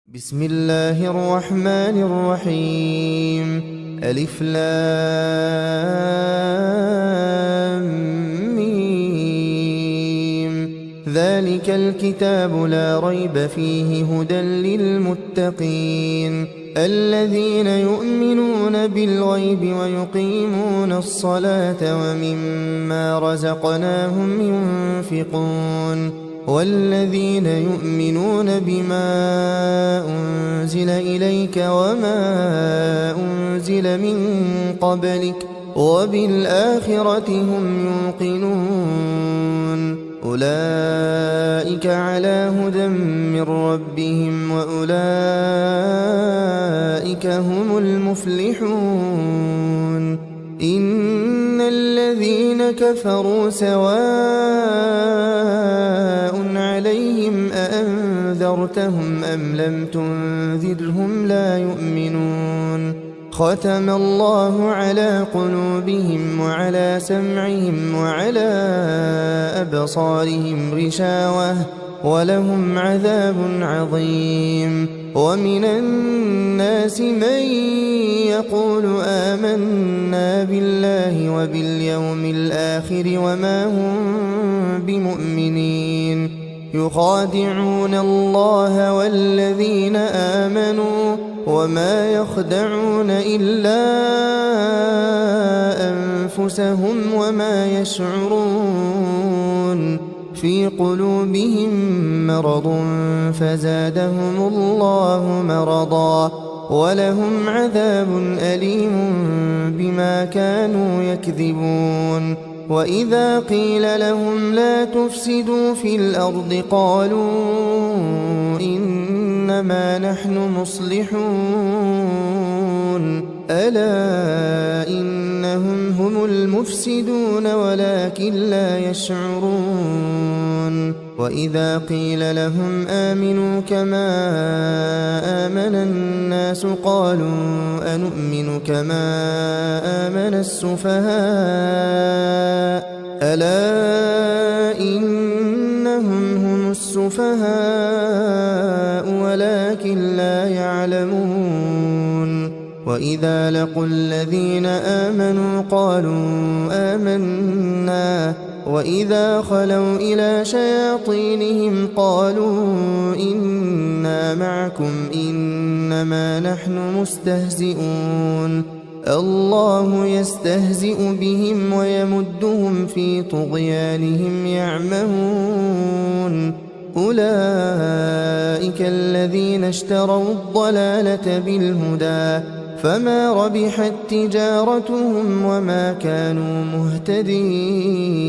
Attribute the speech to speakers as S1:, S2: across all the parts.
S1: بسم الله الرحمن الرحيم. ألف لام ميم. ذلك الكتاب لا ريب فيه هدى للمتقين الذين يؤمنون بالغيب ويقيمون الصلاة ومما رزقناهم ينفقون والذين يؤمنون بما أنزل إليك وما أنزل من قبلك وبالآخرة هم يوقنون أولئك على هدى من ربهم وأولئك هم المفلحون. إن الذين كفروا سواء عليهم أأنذرتهم أم لم تنذرهم لا يؤمنون. ختم الله على قلوبهم وعلى سمعهم وعلى أبصارهم غشاوة ولهم عذاب عظيم. ومن الناس من يقول آمنا بالله وباليوم الآخر وما هم بمؤمنين يخادعون الله والذين آمنوا وما يخدعون إلا أنفسهم وما يشعرون. في قلوبهم مرض فزادهم الله مرضا ولهم عذاب أليم بما كانوا يكذبون. وإذا قيل لهم لا تفسدوا في الأرض قالوا إنما نحن مصلحون ألا إنهم هم المفسدون ولكن لا يشعرون. وإذا قيل لهم آمنوا كما آمن الناس قالوا أنؤمن كما آمن السفهاء ألا إنهم هم السفهاء ولكن لا يعلمون. وإذا لقوا الذين آمنوا قالوا آمنا وإذا خلوا إلى شياطينهم قالوا إنا معكم إنما نحن مستهزئون الله يستهزئ بهم ويمدهم في طغيانهم يعمهون. أولئك الذين اشتروا الضلالة بالهدى فما ربحت تجارتهم وما كانوا مهتدين.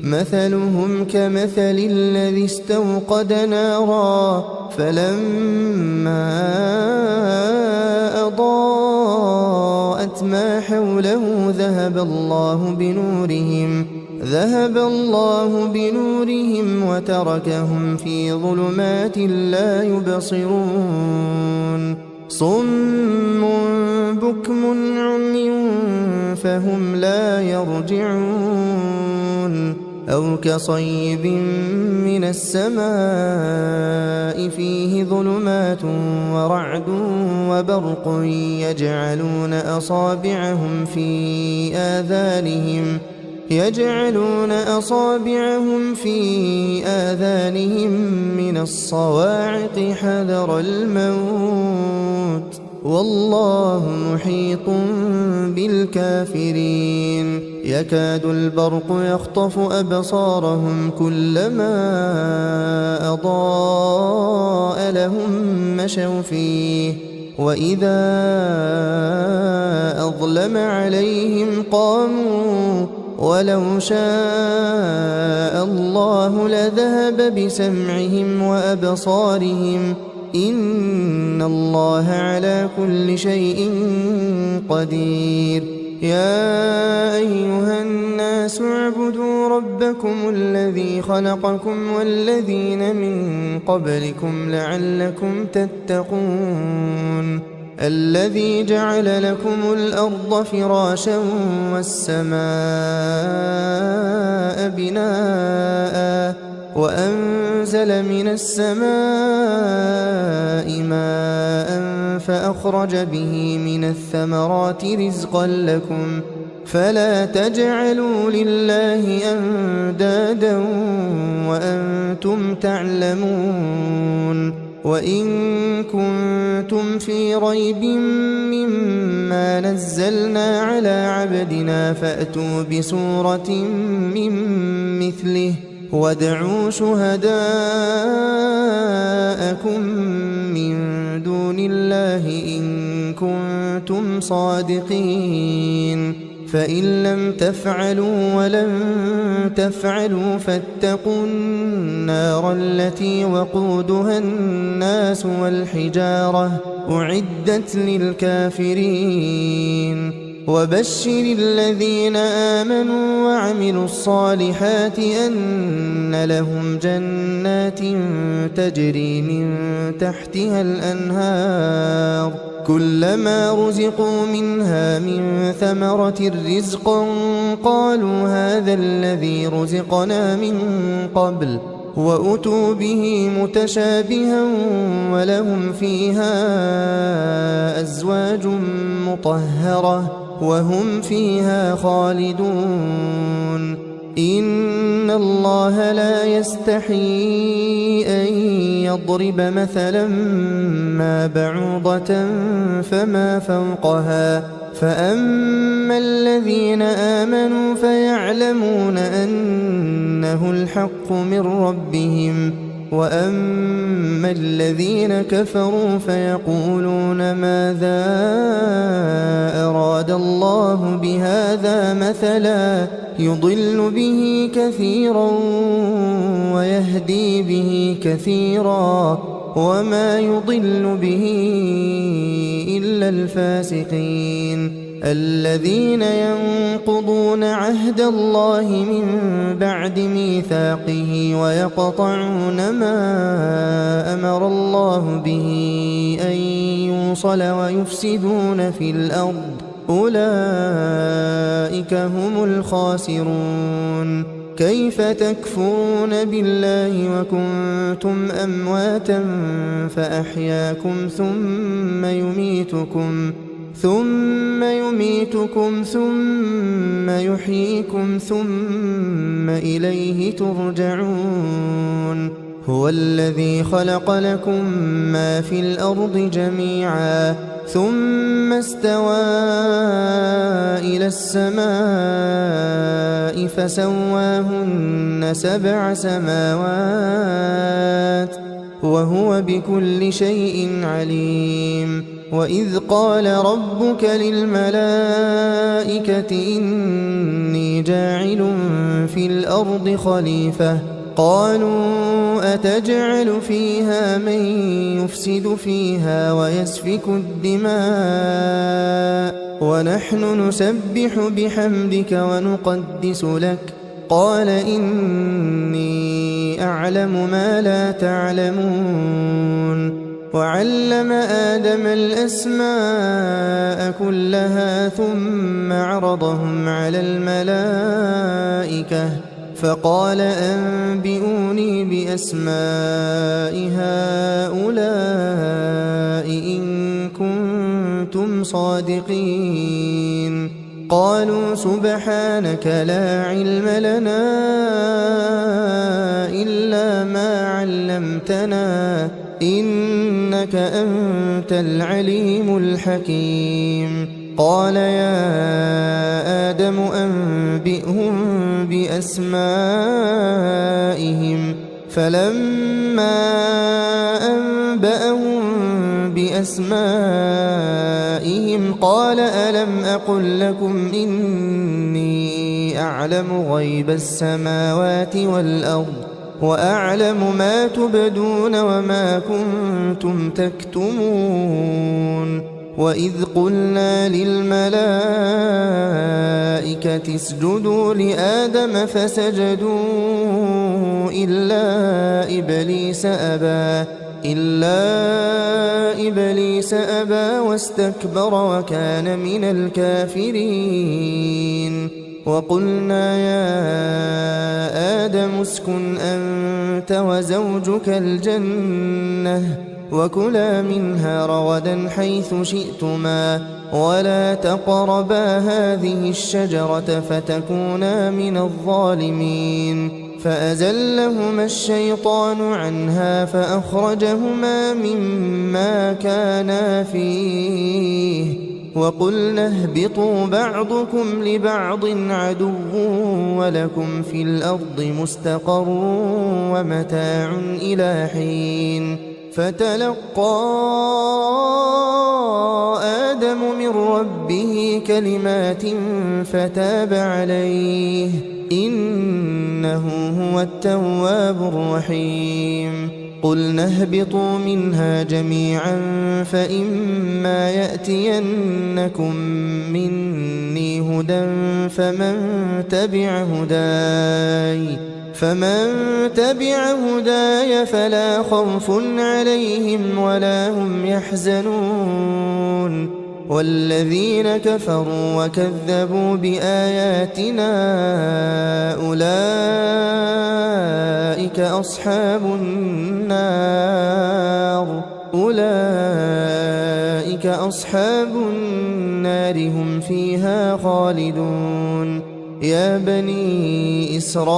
S1: مثلهم كمثل الذي استوقد نارا فلما أضاءت ما حوله ذهب الله بنورهم وتركهم في ظلمات لا يبصرون. صم بكم عمي فهم لا يرجعون. أو كصيب من السماء فيه ظلمات ورعد وبرق يجعلون أصابعهم في آذانهم من الصواعق حذر الموت والله محيط بالكافرين. يكاد البرق يخطف أبصارهم كلما أضاء لهم مشوا فيه وإذا أظلم عليهم قاموا ولو شاء الله لذهب بسمعهم وأبصارهم إن الله على كل شيء قدير. يا أيها الناس اعبدوا ربكم الذي خلقكم والذين من قبلكم لعلكم تتقون. الذي جعل لكم الأرض فراشا والسماء بناء وأنزل من السماء فأخرج به من الثمرات رزقا لكم فلا تجعلوا لله أندادا وأنتم تعلمون وإن كنتم في ريب مما نزلنا على عبدنا فأتوا بسورة من مثله وادعوا شهداءكم من دون الله إن كنتم صادقين فإن لم تفعلوا ولن تفعلوا فاتقوا النار التي وقودها الناس والحجارة أعدت للكافرين وبشر الذين آمنوا وعملوا الصالحات أن لهم جنات تجري من تحتها الأنهار كلما رزقوا منها من ثمرة رزقا قالوا هذا الذي رزقنا من قبل وأتوا به متشابها ولهم فيها أزواج مطهرة وهم فيها خالدون إن الله لا يستحيي أن يضرب مثلا ما بعوضة فما فوقها فأما الذين آمنوا فيعلمون أنه الحق من ربهم وأما الذين كفروا فيقولون ماذا أراد الله بهذا مثلا يضل به كثيرا ويهدي به كثيرا وما يضل به إلا الفاسقين الذين ينقضون عهد الله من بعد ميثاقه ويقطعون ما أمر الله به أن يوصل ويفسدون في الأرض أولئك هم الخاسرون كيف تكفرون بالله وكنتم أمواتا فأحياكم ثم يميتكم ثم يحييكم ثم إليه ترجعون هو الذي خلق لكم ما في الأرض جميعا ثم استوى إلى السماء فسواهن 7 سماوات وهو بكل شيء عليم وإذ قال ربك للملائكة إني جاعل في الأرض خليفة قالوا أتجعل فيها من يفسد فيها ويسفك الدماء ونحن نسبح بحمدك ونقدس لك قال إني أعلم ما لا تعلمون وعلم آدم الأسماء كلها ثم عرضهم على الملائكة فقال أنبئوني بأسماء هؤلاء إن كنتم صادقين قالوا سبحانك لا علم لنا إلا ما علمتنا إنك أنت العليم الحكيم قال يا آدم أنبئهم بأسمائهم فلما أنبأهم بأسمائهم قال ألم أقل لكم إني أعلم غيب السماوات والأرض وأعلم ما تبدون وما كنتم تكتمون وإذ قلنا للملائكة اسجدوا لآدم فسجدوا إلا إبليس أبى واستكبر وكان من الكافرين وقلنا يا آدم اسكن أنت وزوجك الجنة وكلا منها رغدا حيث شئتما ولا تقربا هذه الشجرة فتكونا من الظالمين فأزلهما الشيطان عنها فأخرجهما مما كانا فيه وقلنا اهبطوا بعضكم لبعض عدو ولكم في الأرض مستقر ومتاع إلى حين فتلقى آدم من ربه كلمات فتاب عليه إنه هو التواب الرحيم قلنا اهبطوا منها جميعا فإما يأتينكم مني هدى فمن تبع هداي فلا خوف عليهم ولا هم يحزنون والذين كفروا وكذبوا بآياتنا أولئك أصحاب النار هم فيها خالدون يا بني إسرائيل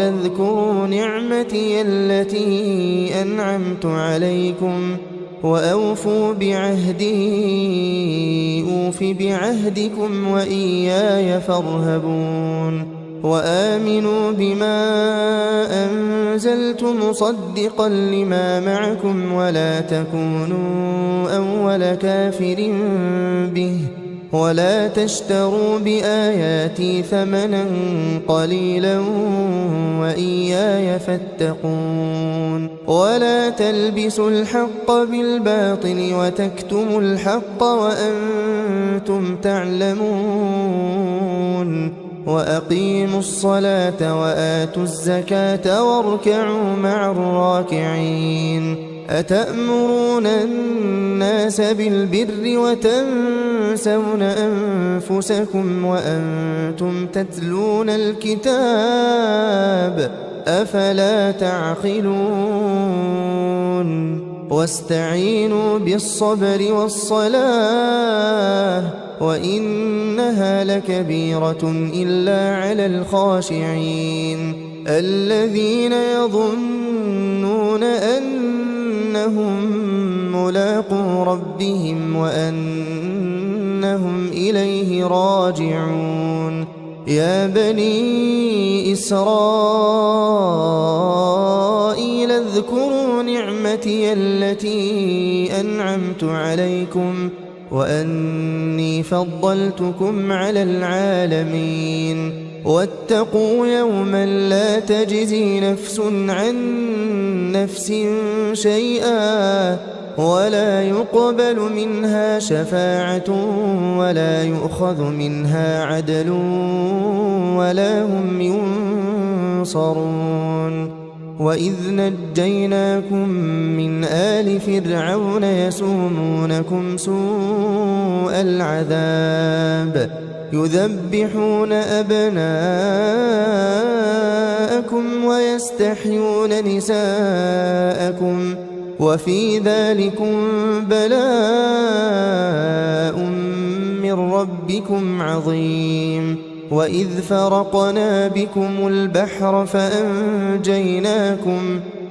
S1: اذكروا نعمتي التي أنعمت عليكم وأوفوا بعهدي أوف بعهدكم وإياي فارهبون وآمنوا بما أنزلت مصدقا لما معكم ولا تكونوا أول كافر به ولا تشتروا بآياتي ثمنا قليلا وإياي فاتقون ولا تلبسوا الحق بالباطل وتكتموا الحق وأنتم تعلمون وأقيموا الصلاة وآتوا الزكاة واركعوا مع الراكعين أتأمرون الناس بالبر وتنسون أنفسكم وأنتم تتلون الكتاب أفلا تعقلون واستعينوا بالصبر والصلاة وإنها لكبيرة إلا على الخاشعين الذين يظنون أنهم ملاقو ربهم وأنهم إليه راجعون يا بني إسرائيل اذكروا نعمتي التي أنعمت عليكم وأني فضلتكم على العالمين واتقوا يوما لا تجزي نفس عن نفس شيئا ولا يقبل منها شفاعة ولا يؤخذ منها عدل ولا هم ينصرون وإذ نجيناكم من آل فرعون يسومونكم سوء العذاب يذبحون أبناءكم ويستحيون نساءكم وفي ذلكم بلاء من ربكم عظيم وإذ فرقنا بكم البحر فأنجيناكم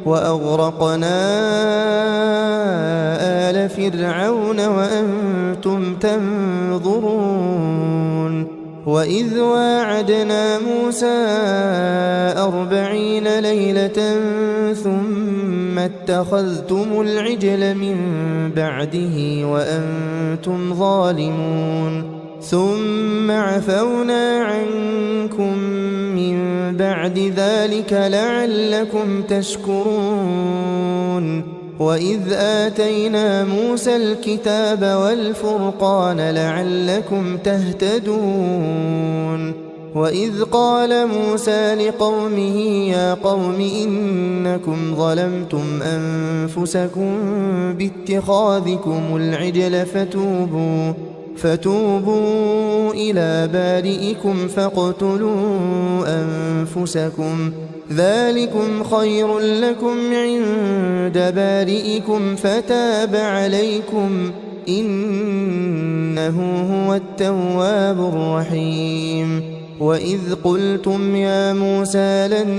S1: وأغرقنا آل فرعون وأنتم تنظرون وإذ واعدنا موسى 40 ليلة ثم اتخذتم العجل من بعده وأنتم ظالمون ثم عفونا عنكم من بعد ذلك لعلكم تشكرون وإذ آتينا موسى الكتاب والفرقان لعلكم تهتدون وإذ قال موسى لقومه يا قوم إنكم ظلمتم أنفسكم باتخاذكم العجل فتوبوا إلى بارئكم فاقتلوا أنفسكم ذلكم خير لكم عند بارئكم فتاب عليكم إنه هو التواب الرحيم وإذ قلتم يا موسى لن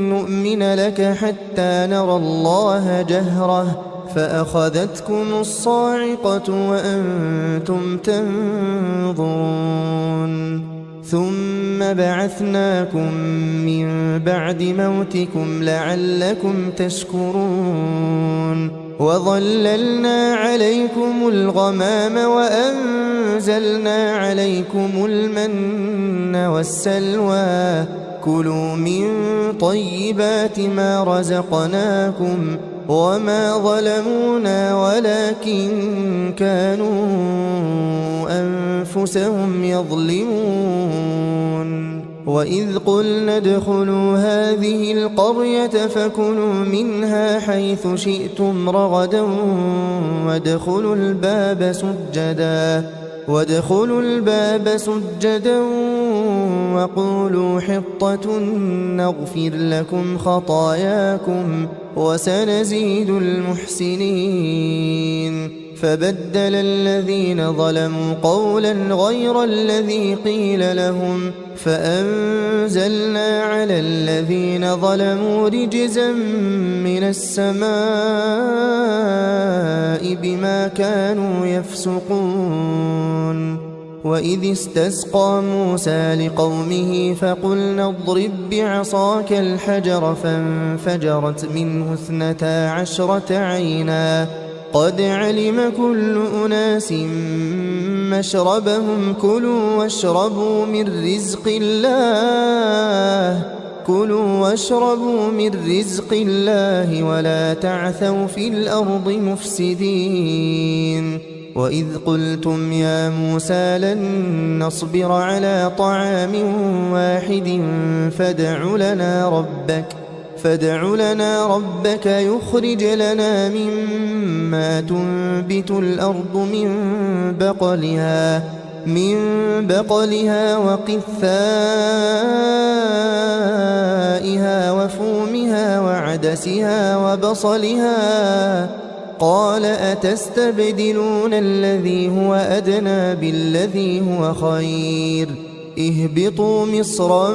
S1: نؤمن لك حتى نرى الله جهرة فأخذتكم الصاعقة وأنتم تنظرون ثم بعثناكم من بعد موتكم لعلكم تشكرون وظللنا عليكم الغمام وأنزلنا عليكم المن والسلوى كلوا من طيبات ما رزقناكم وما ظلمونا ولكن كانوا أنفسهم يظلمون وإذ قلنا ادخلوا هذه القرية فكلوا منها حيث شئتم رغدا وادخلوا الباب سجدا وقولوا حطة نغفر لكم خطاياكم وسنزيد المحسنين فبدل الذين ظلموا قولا غير الذي قيل لهم فأنزلنا على الذين ظلموا رجزا من السماء بما كانوا يفسقون وإذ استسقى موسى لقومه فقلنا اضرب بعصاك الحجر فانفجرت منه 12 عينا قد علم كل أناس مشربهم كلوا واشربوا من رزق الله ولا تعثوا في الأرض مفسدين وإذ قلتم يا موسى لن نصبر على طعام واحد فادع لنا ربك يخرج لنا مما تنبت الأرض من بقلها وقثائها وفومها وعدسها وبصلها قال أتستبدلون الذي هو أدنى بالذي هو خير اهبطوا مصرا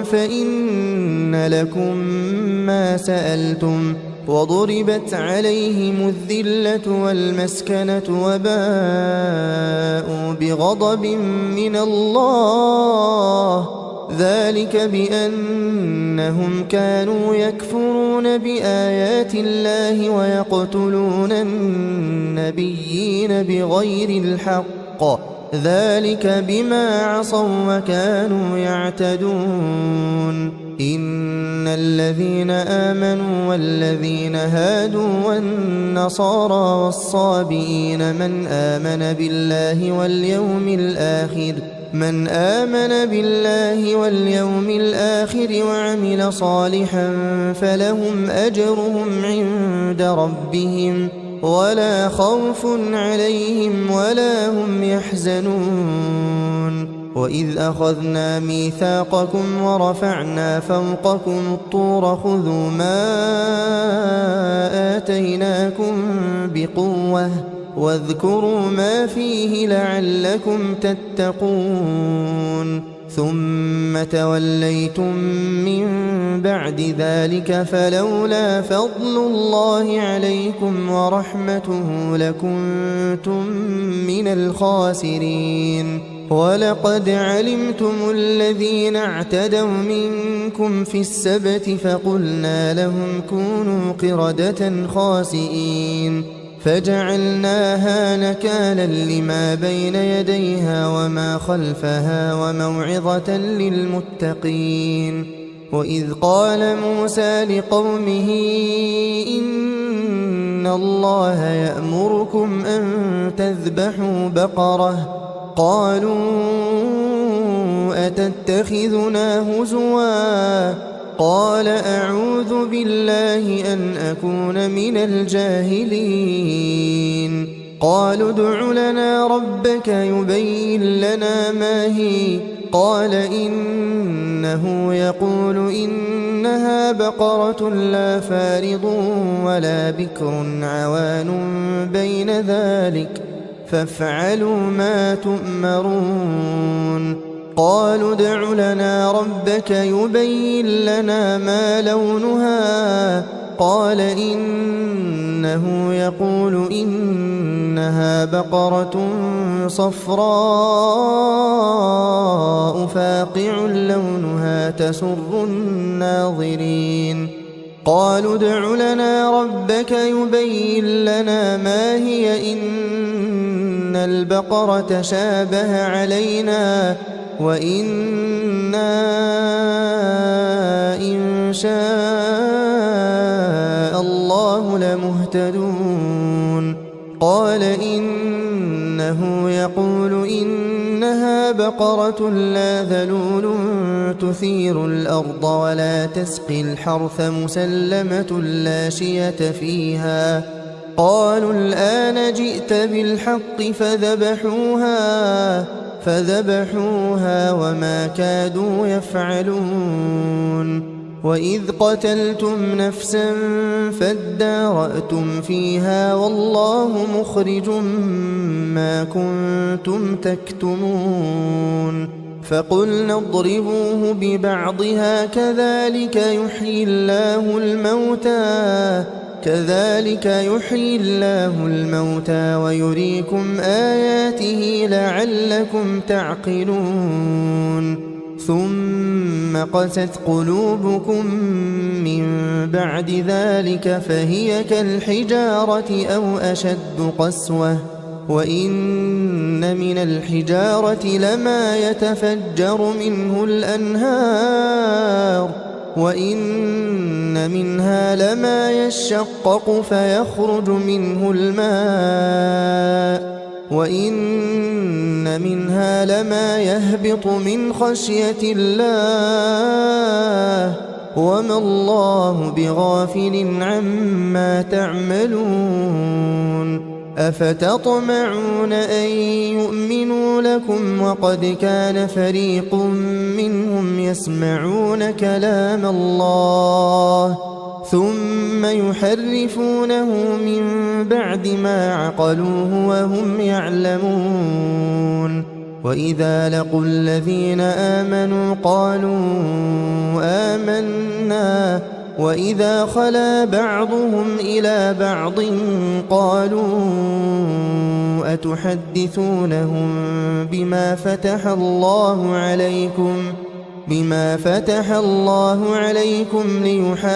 S1: فإن لكم ما سألتم وضربت عليهم الذلة والمسكنة وباءوا بغضب من الله ذلك بأنهم كانوا يكفرون بآيات الله ويقتلون النبيين بغير الحق ذلك بما عصوا وكانوا يعتدون إن الذين آمنوا والذين هادوا والنصارى والصابئين من آمن بالله واليوم الآخر وعمل صالحا فلهم أجرهم عند ربهم ولا خوف عليهم ولا هم يحزنون وإذ أخذنا ميثاقكم ورفعنا فوقكم الطور خذوا ما آتيناكم بقوة واذكروا ما فيه لعلكم تتقون ثم توليتم من بعد ذلك فلولا فضل الله عليكم ورحمته لكنتم من الخاسرين ولقد علمتم الذين اعتدوا منكم في السبت فقلنا لهم كونوا قردة خاسئين فجعلناها نكالا لما بين يديها وما خلفها وموعظة للمتقين وإذ قال موسى لقومه إن الله يأمركم أن تذبحوا بقرة قالوا أتتخذنا هزوا قال أعوذ بالله أن أكون من الجاهلين قالوا ادع لنا ربك يبين لنا ما هي قال إنه يقول إنها بقرة لا فارض ولا بكر عوان بين ذلك فافعلوا ما تؤمرون قالوا ادع لنا ربك يبين لنا ما لونها قال إنه يقول إنها بقرة صفراء فاقع لونها تسر الناظرين قالوا ادع لنا ربك يبين لنا ما هي إن البقرة شابه علينا وإنا إن شاء الله لمهتدون قال إنه يقول إنها بقرة لا ذلول تثير الأرض ولا تسقي الحرث مسلمة لا شية فيها قالوا الآن جئت بالحق فذبحوها وما كادوا يفعلون وإذ قتلتم نفسا فادارأتم فيها والله مخرج ما كنتم تكتمون فقلنا اضربوه ببعضها كذلك يحيي الله الموتى ويريكم آياته لعلكم تعقلون ثم قست قلوبكم من بعد ذلك فهي كالحجارة أو أشد قسوة وإن من الحجارة لما يتفجر منه الأنهار وإن منها لما يشقق فيخرج منه الماء وإن منها لما يهبط من خشية الله وما الله بغافل عما تعملون أفتطمعون أن يؤمنوا لكم وقد كان فريق منهم يسمعون كلام الله ثم يحرفونه من بعد ما عقلوه وهم يعلمون وإذا لقوا الذين آمنوا قالوا آمنا وإذا خلا بعضهم إلى بعض قالوا أتحدثونهم بما فتح الله عليكم ليحاجوكم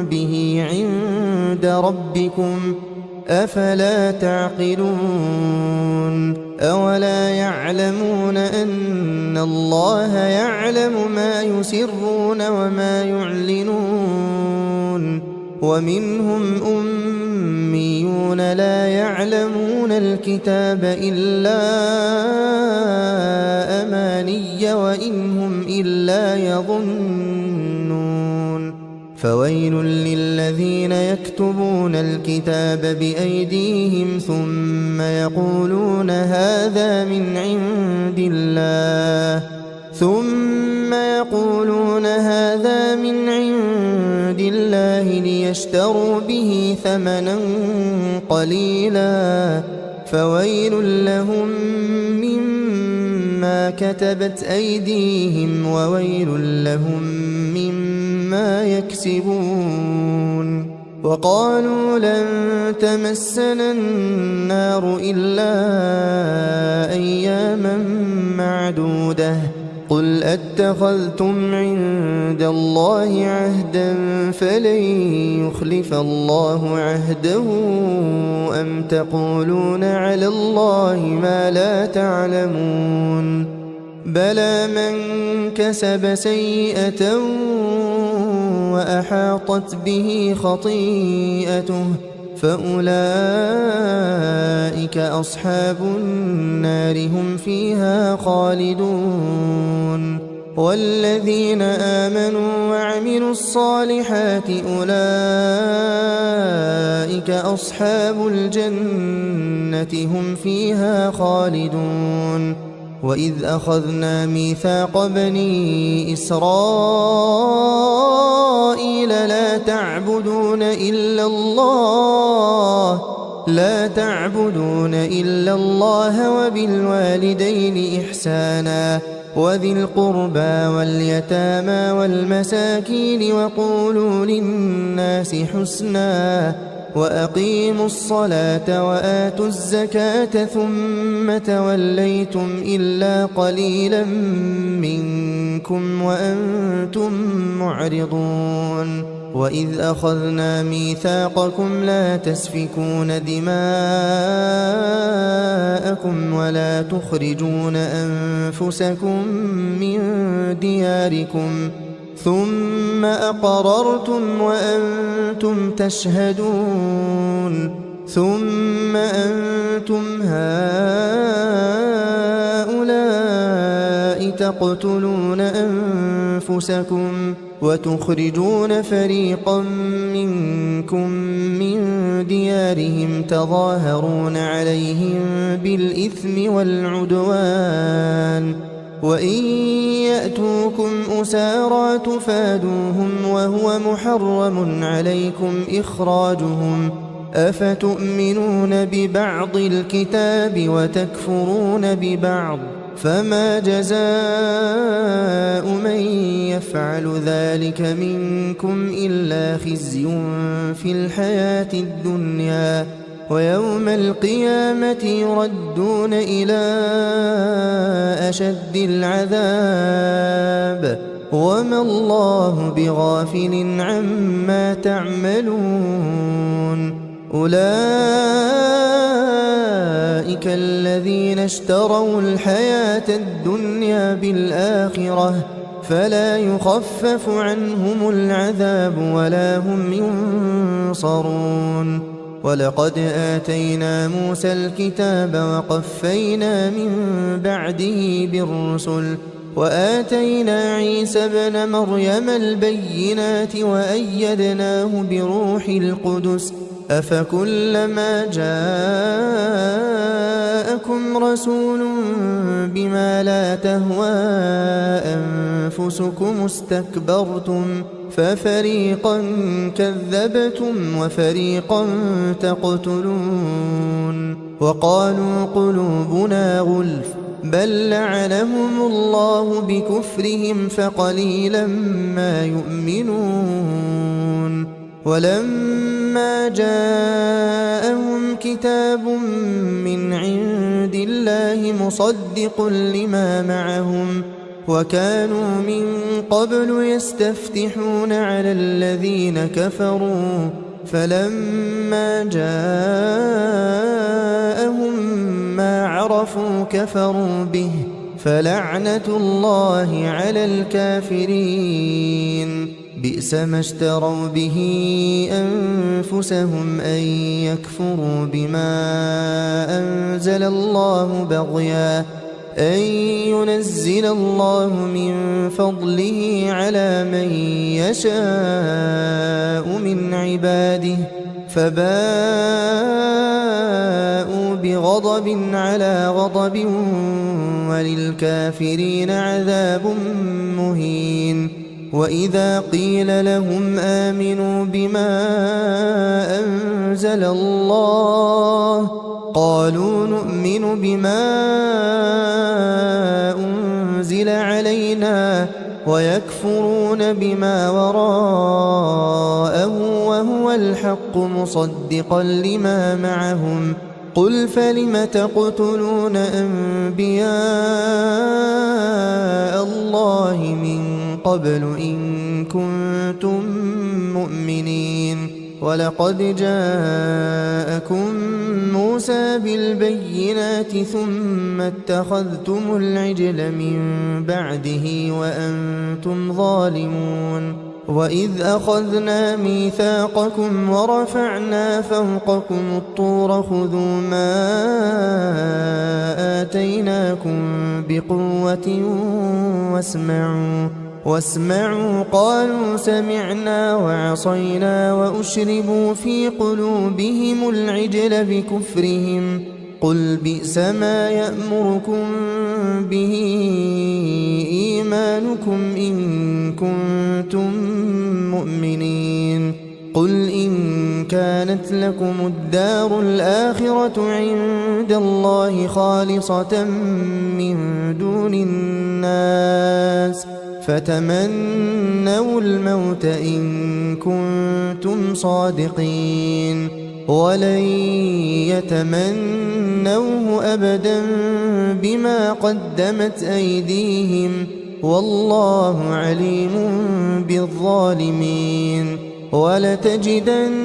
S1: به عند ربكم أفلا تعقلون أولا يعلمون أن الله يعلم ما يسرون وما يعلنون ومنهم أميون لا يعلمون الكتاب إلا أماني وإن هم إلا يظنون فويل للذين يكتبون الكتاب بأيديهم ثم يقولون هذا من عند الله ليشتروا به ثمنا قليلا فويل لهم مما كتبت أيديهم وويل لهم مما يكسبون وقالوا لن تمسنا النار إلا أياما معدودة قل أتخذتم عند الله عهدا فلن يخلف الله عهده أم تقولون على الله ما لا تعلمون بلى من كسب سيئة وأحاطت به خطيئته فأولئك أصحاب النار هم فيها خالدون والذين آمنوا وعملوا الصالحات أولئك أصحاب الجنة هم فيها خالدون وإذ أخذنا ميثاق بني إسرائيل لا تعبدون إلا الله وبالوالدين إحسانا وذي القربى واليتامى والمساكين وقولوا للناس حسنا وأقيموا الصلاة وآتوا الزكاة ثم توليتم إلا قليلا منكم وأنتم معرضون وإذ أخذنا ميثاقكم لا تسفكون دماءكم ولا تخرجون أنفسكم من دياركم ثم أقررتم وأنتم تشهدون ثم أنتم هؤلاء تقتلون أنفسكم وتخرجون فريقا منكم من ديارهم تظاهرون عليهم بالإثم والعدوان وإن يأتوكم أسارى تفادوهم وهو محرم عليكم إخراجهم أفتؤمنون ببعض الكتاب وتكفرون ببعض فما جزاء من يفعل ذلك منكم إلا خزي في الحياة الدنيا ويوم القيامة يردون إلى أشد العذاب وما الله بغافل عما تعملون أولئك الذين اشتروا الحياة الدنيا بالآخرة فلا يخفف عنهم العذاب ولا هم ينصرون ولقد آتينا موسى الكتاب وقفينا من بعده بالرسل وآتينا عيسى ابن مريم البينات وأيدناه بروح القدس أفكلما جاءكم رسول بما لا تهوى أنفسكم استكبرتم ففريقا كذبتم وفريقا تقتلون وقالوا قلوبنا غلف بل لعنهم الله بكفرهم فقليلا ما يؤمنون ولما جاءهم كتاب من عند الله مصدق لما معهم وكانوا من قبل يستفتحون على الذين كفروا فلما جاءهم ما عرفوا كفروا به فلعنة الله على الكافرين بئس ما اشتروا به أنفسهم أن يكفروا بما أنزل الله بغيا أن ينزل الله من فضله على من يشاء من عباده فباءوا بغضب على غضب وللكافرين عذاب مهين وإذا قيل لهم آمنوا بما أنزل الله قالوا نؤمن بما أنزل علينا ويكفرون بما وراءه وهو الحق مصدقا لما معهم قل فلم تقتلون أنبياء الله من قبل إن كنتم مؤمنين ولقد جاءكم موسى بالبينات ثم اتخذتم العجل من بعده وأنتم ظالمون وإذ أخذنا ميثاقكم ورفعنا فوقكم الطور خذوا ما آتيناكم بقوة واسمعوا قالوا سمعنا وعصينا وأشربوا في قلوبهم العجل بكفرهم قل بئس ما يأمركم به إيمانكم إن كنتم مؤمنين قل إن كانت لكم الدار الآخرة عند الله خالصة من دون الناس فتمنوا الموت إن كنتم صادقين ولن يتمنوه أبدا بما قدمت أيديهم والله عليم بالظالمين ولتجدنهم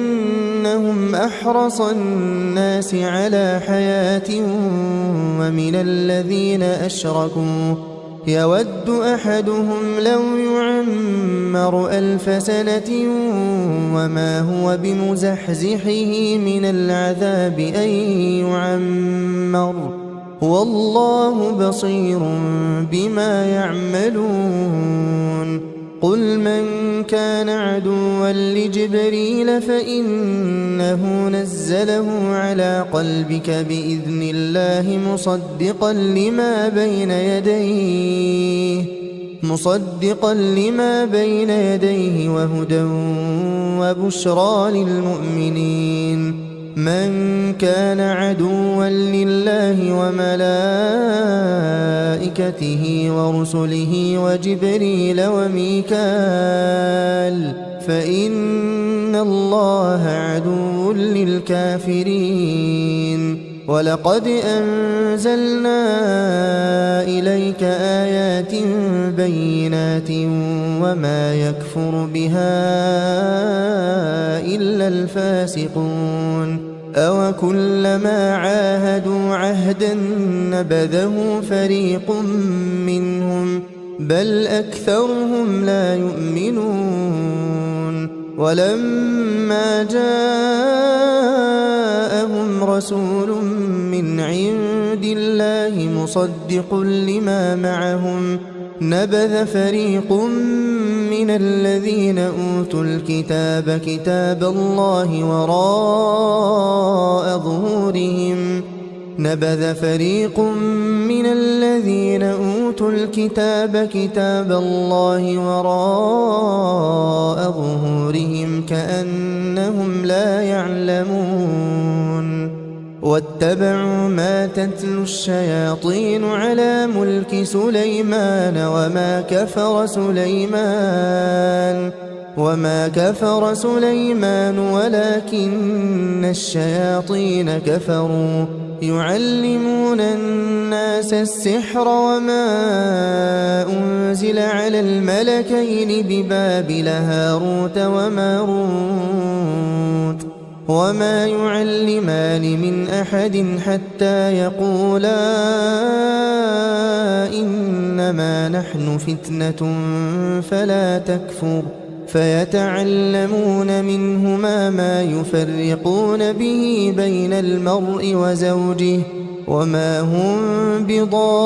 S1: أحرص الناس على حياة ومن الذين أشركوا يود أحدهم لو يعمر 1000 سنة وما هو بمزحزحه من العذاب أن يعمر والله بصير بما يعملون قل من كان عدوا لجبريل فإنه نزله على قلبك بإذن الله مصدقا لما بين يديه وهدى وبشرى للمؤمنين من كان عدوا لله وملائكته ورسله وجبريل وميكال فإن الله عدو للكافرين ولقد أنزلنا إليك آيات بينات وما يكفر بها إلا الفاسقون أوكلما عاهدوا عهدا نبذه فريق منهم بل أكثرهم لا يؤمنون ولما جاءهم رسول من عند الله مصدق لما معهم نبذ فريق من الذين أوتوا الكتاب كتاب الله وراء ظهورهم كأنهم لا يعلمون واتبعوا ما تتلو الشياطين على ملك سليمان وما كفر سليمان ولكن الشياطين كفروا يعلمون الناس السحر وما أنزل على الملكين ببابل هاروت وماروت وما يعلمان من أحد حتى يقولا إنما نحن فتنة فلا تكفر فيتعلمون منهما ما يفرقون به بين المرء وزوجه وما هم بضارين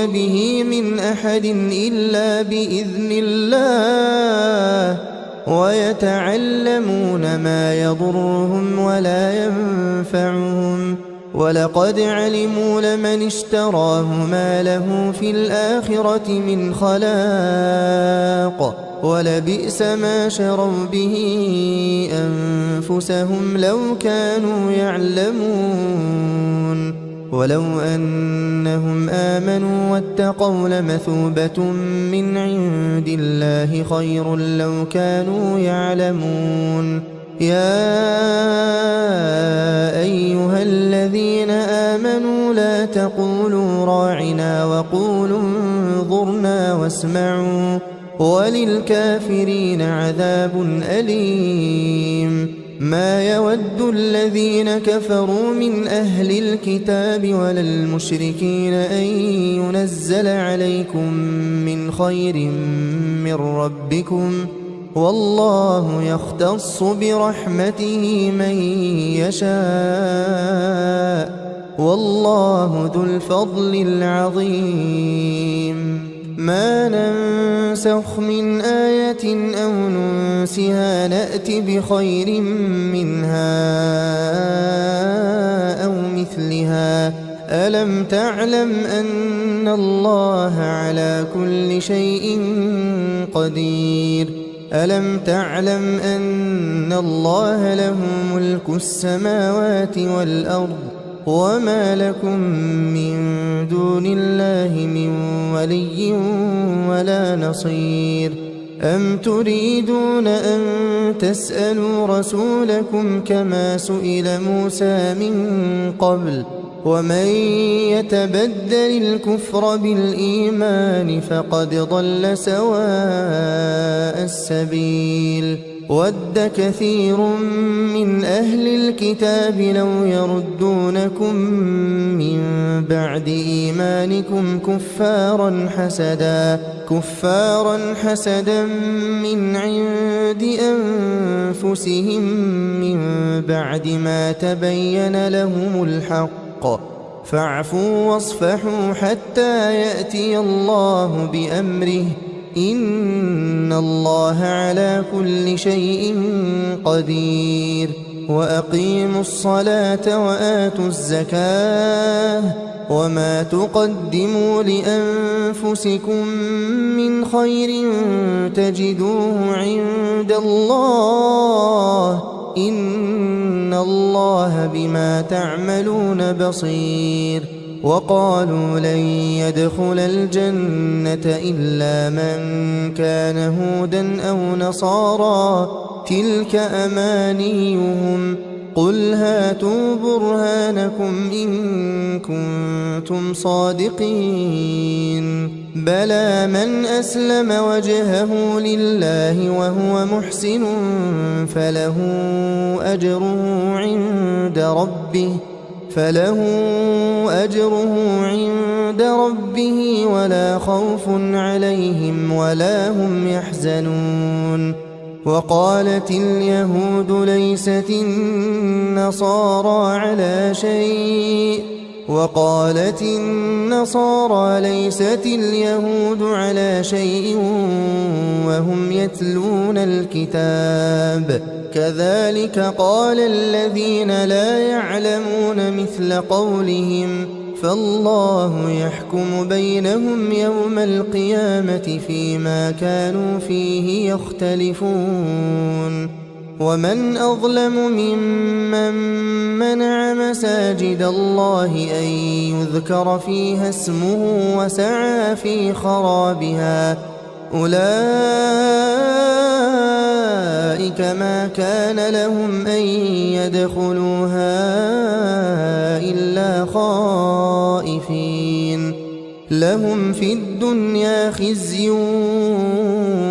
S1: به من أحد إلا بإذن الله ويتعلمون ما يضرهم ولا ينفعهم ولقد علموا لمن اشتراه ما له في الآخرة من خلاق ولبئس ما شروا به أنفسهم لو كانوا يعلمون ولو أنهم آمنوا واتقوا لمثوبة من عند الله خير لو كانوا يعلمون يا أيها الذين آمنوا لا تقولوا راعنا وقولوا انظرنا واسمعوا وللكافرين عذاب أليم ما يود الذين كفروا من أهل الكتاب ولا المشركين أن ينزل عليكم من خير من ربكم والله يختص برحمته من يشاء والله ذو الفضل العظيم ما ننسخ من آية أو ننسها نأت بخير منها أو مثلها ألم تعلم أن الله على كل شيء قدير ألم تعلم أن الله له ملك السماوات والأرض وما لكم من دون الله من ولي ولا نصير أم تريدون أن تسألوا رسولكم كما سئل موسى من قبل ومن يتبدل الكفر بالإيمان فقد ضل سواء السبيل ود كثير من أهل الكتاب لو يردونكم من بعد إيمانكم كفارا حسدا من عند أنفسهم من بعد ما تبين لهم الحق فاعفوا واصفحوا حتى يأتي الله بأمره إن الله على كل شيء قدير وأقيموا الصلاة وآتوا الزكاة وما تقدموا لأنفسكم من خير تجدوه عند الله إن الله بما تعملون بصير وقالوا لن يدخل الجنة إلا من كان هودا أو نصارى تلك أمانيهم قل هاتوا برهانكم إن كنتم صادقين بلى من أسلم وجهه لله وهو محسن فله أجره عند ربه ولا خوف عليهم ولا هم يحزنون وقالت اليهود ليست النصارى على شيء وقالت النصارى ليست اليهود على شيء وهم يتلون الكتاب كذلك قال الذين لا يعلمون مثل قولهم فالله يحكم بينهم يوم القيامة فيما كانوا فيه يختلفون ومن أظلم ممن منع مساجد الله أن يذكر فيها اسمه وسعى في خرابها أولئك ما كان لهم أن يدخلوها إلا خائفين لهم في الدنيا خزي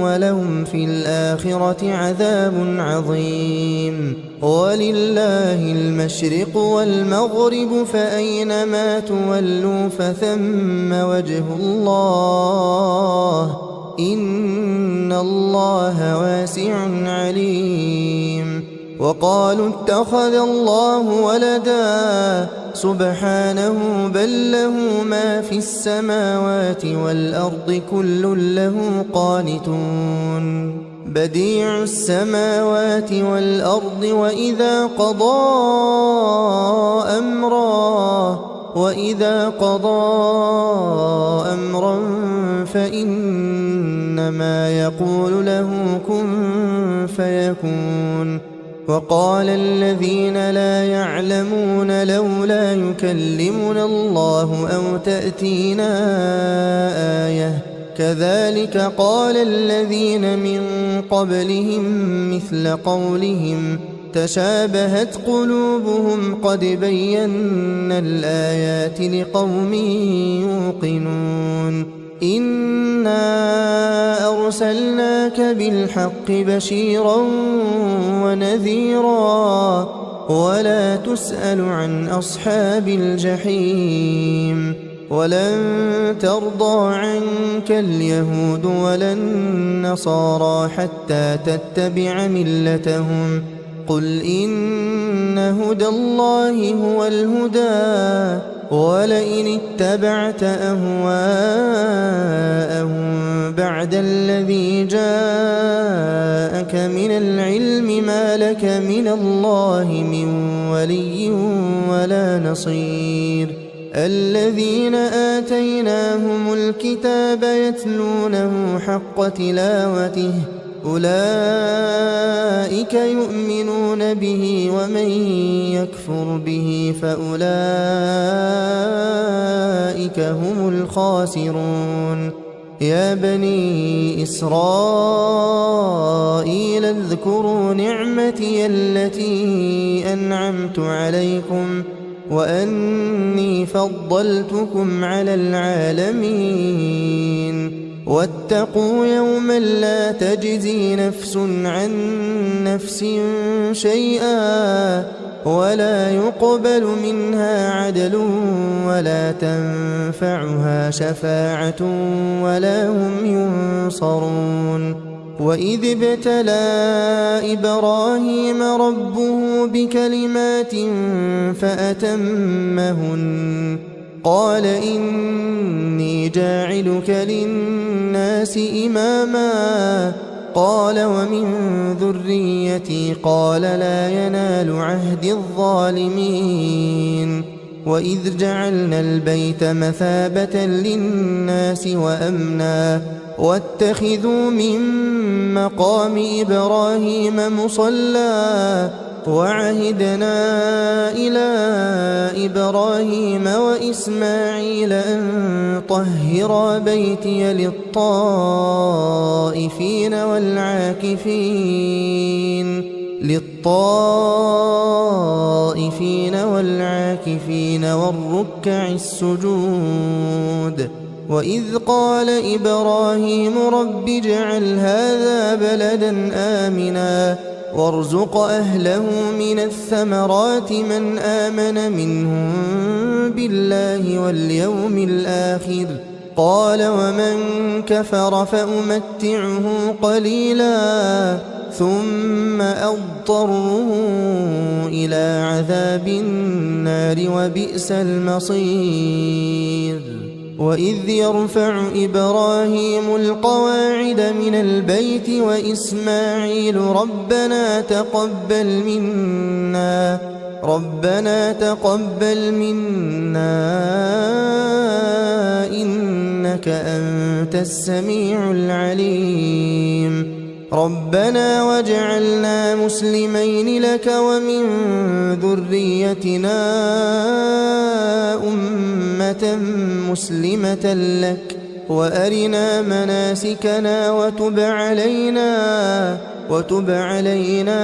S1: ولهم في الآخرة عذاب عظيم ولله المشرق والمغرب فأينما تولوا فثم وجه الله إن الله واسع عليم وقالوا اتخذ الله ولدا سبحانه بل له ما في السماوات والأرض كل له قانتون بديع السماوات والأرض وإذا قضى أمرا فإنما يقول له كن فيكون وقال الذين لا يعلمون لولا يكلمنا الله أو تأتينا آية كذلك قال الذين من قبلهم مثل قولهم تشابهت قلوبهم قد بينا الآيات لقوم يوقنون إنا أرسلناك بالحق بشيرا ونذيرا ولا تسأل عن أصحاب الجحيم ولن ترضى عنك اليهود ولا النصارى حتى تتبع ملتهم قل إن هدى الله هو الهدى ولئن اتبعت أهواءهم بعد الذي جاءك من العلم ما لك من الله من ولي ولا نصير الذين آتيناهم الكتاب يتلونه حق تلاوته أولئك يؤمنون به ومن يكفر به فأولئك هم الخاسرون يا بني إسرائيل اذكروا نعمتي التي أنعمت عليكم وأني فضلتكم على العالمين واتقوا يوما لا تجزي نفس عن نفس شيئا ولا يقبل منها عدل ولا تنفعها شفاعة ولا هم ينصرون وإذ ابتلى إبراهيم ربه بكلمات فأتمهن قال إني جاعلك للناس إماما قال ومن ذريتي قال لا ينال عهد الظالمين وإذ جعلنا البيت مثابة للناس وأمنا واتخذوا من مقام إبراهيم مصلى وعهدنا إلى إبراهيم وإسماعيل أن طهرا بيتي للطائفين والعاكفين والركع السجود وإذ قال إبراهيم رب اجعل هذا بلدا آمنا وارزق أهله من الثمرات من آمن منهم بالله واليوم الآخر قال ومن كفر فأمتعه قليلا ثم أضطره إلى عذاب النار وبئس المصير وإذ يرفع إبراهيم القواعد من البيت وإسماعيل ربنا تقبل منا إنك أنت السميع العليم ربنا واجعلنا مسلمين لك ومن ذريتنا أمة مسلمة لك وأرنا مناسكنا وتب علينا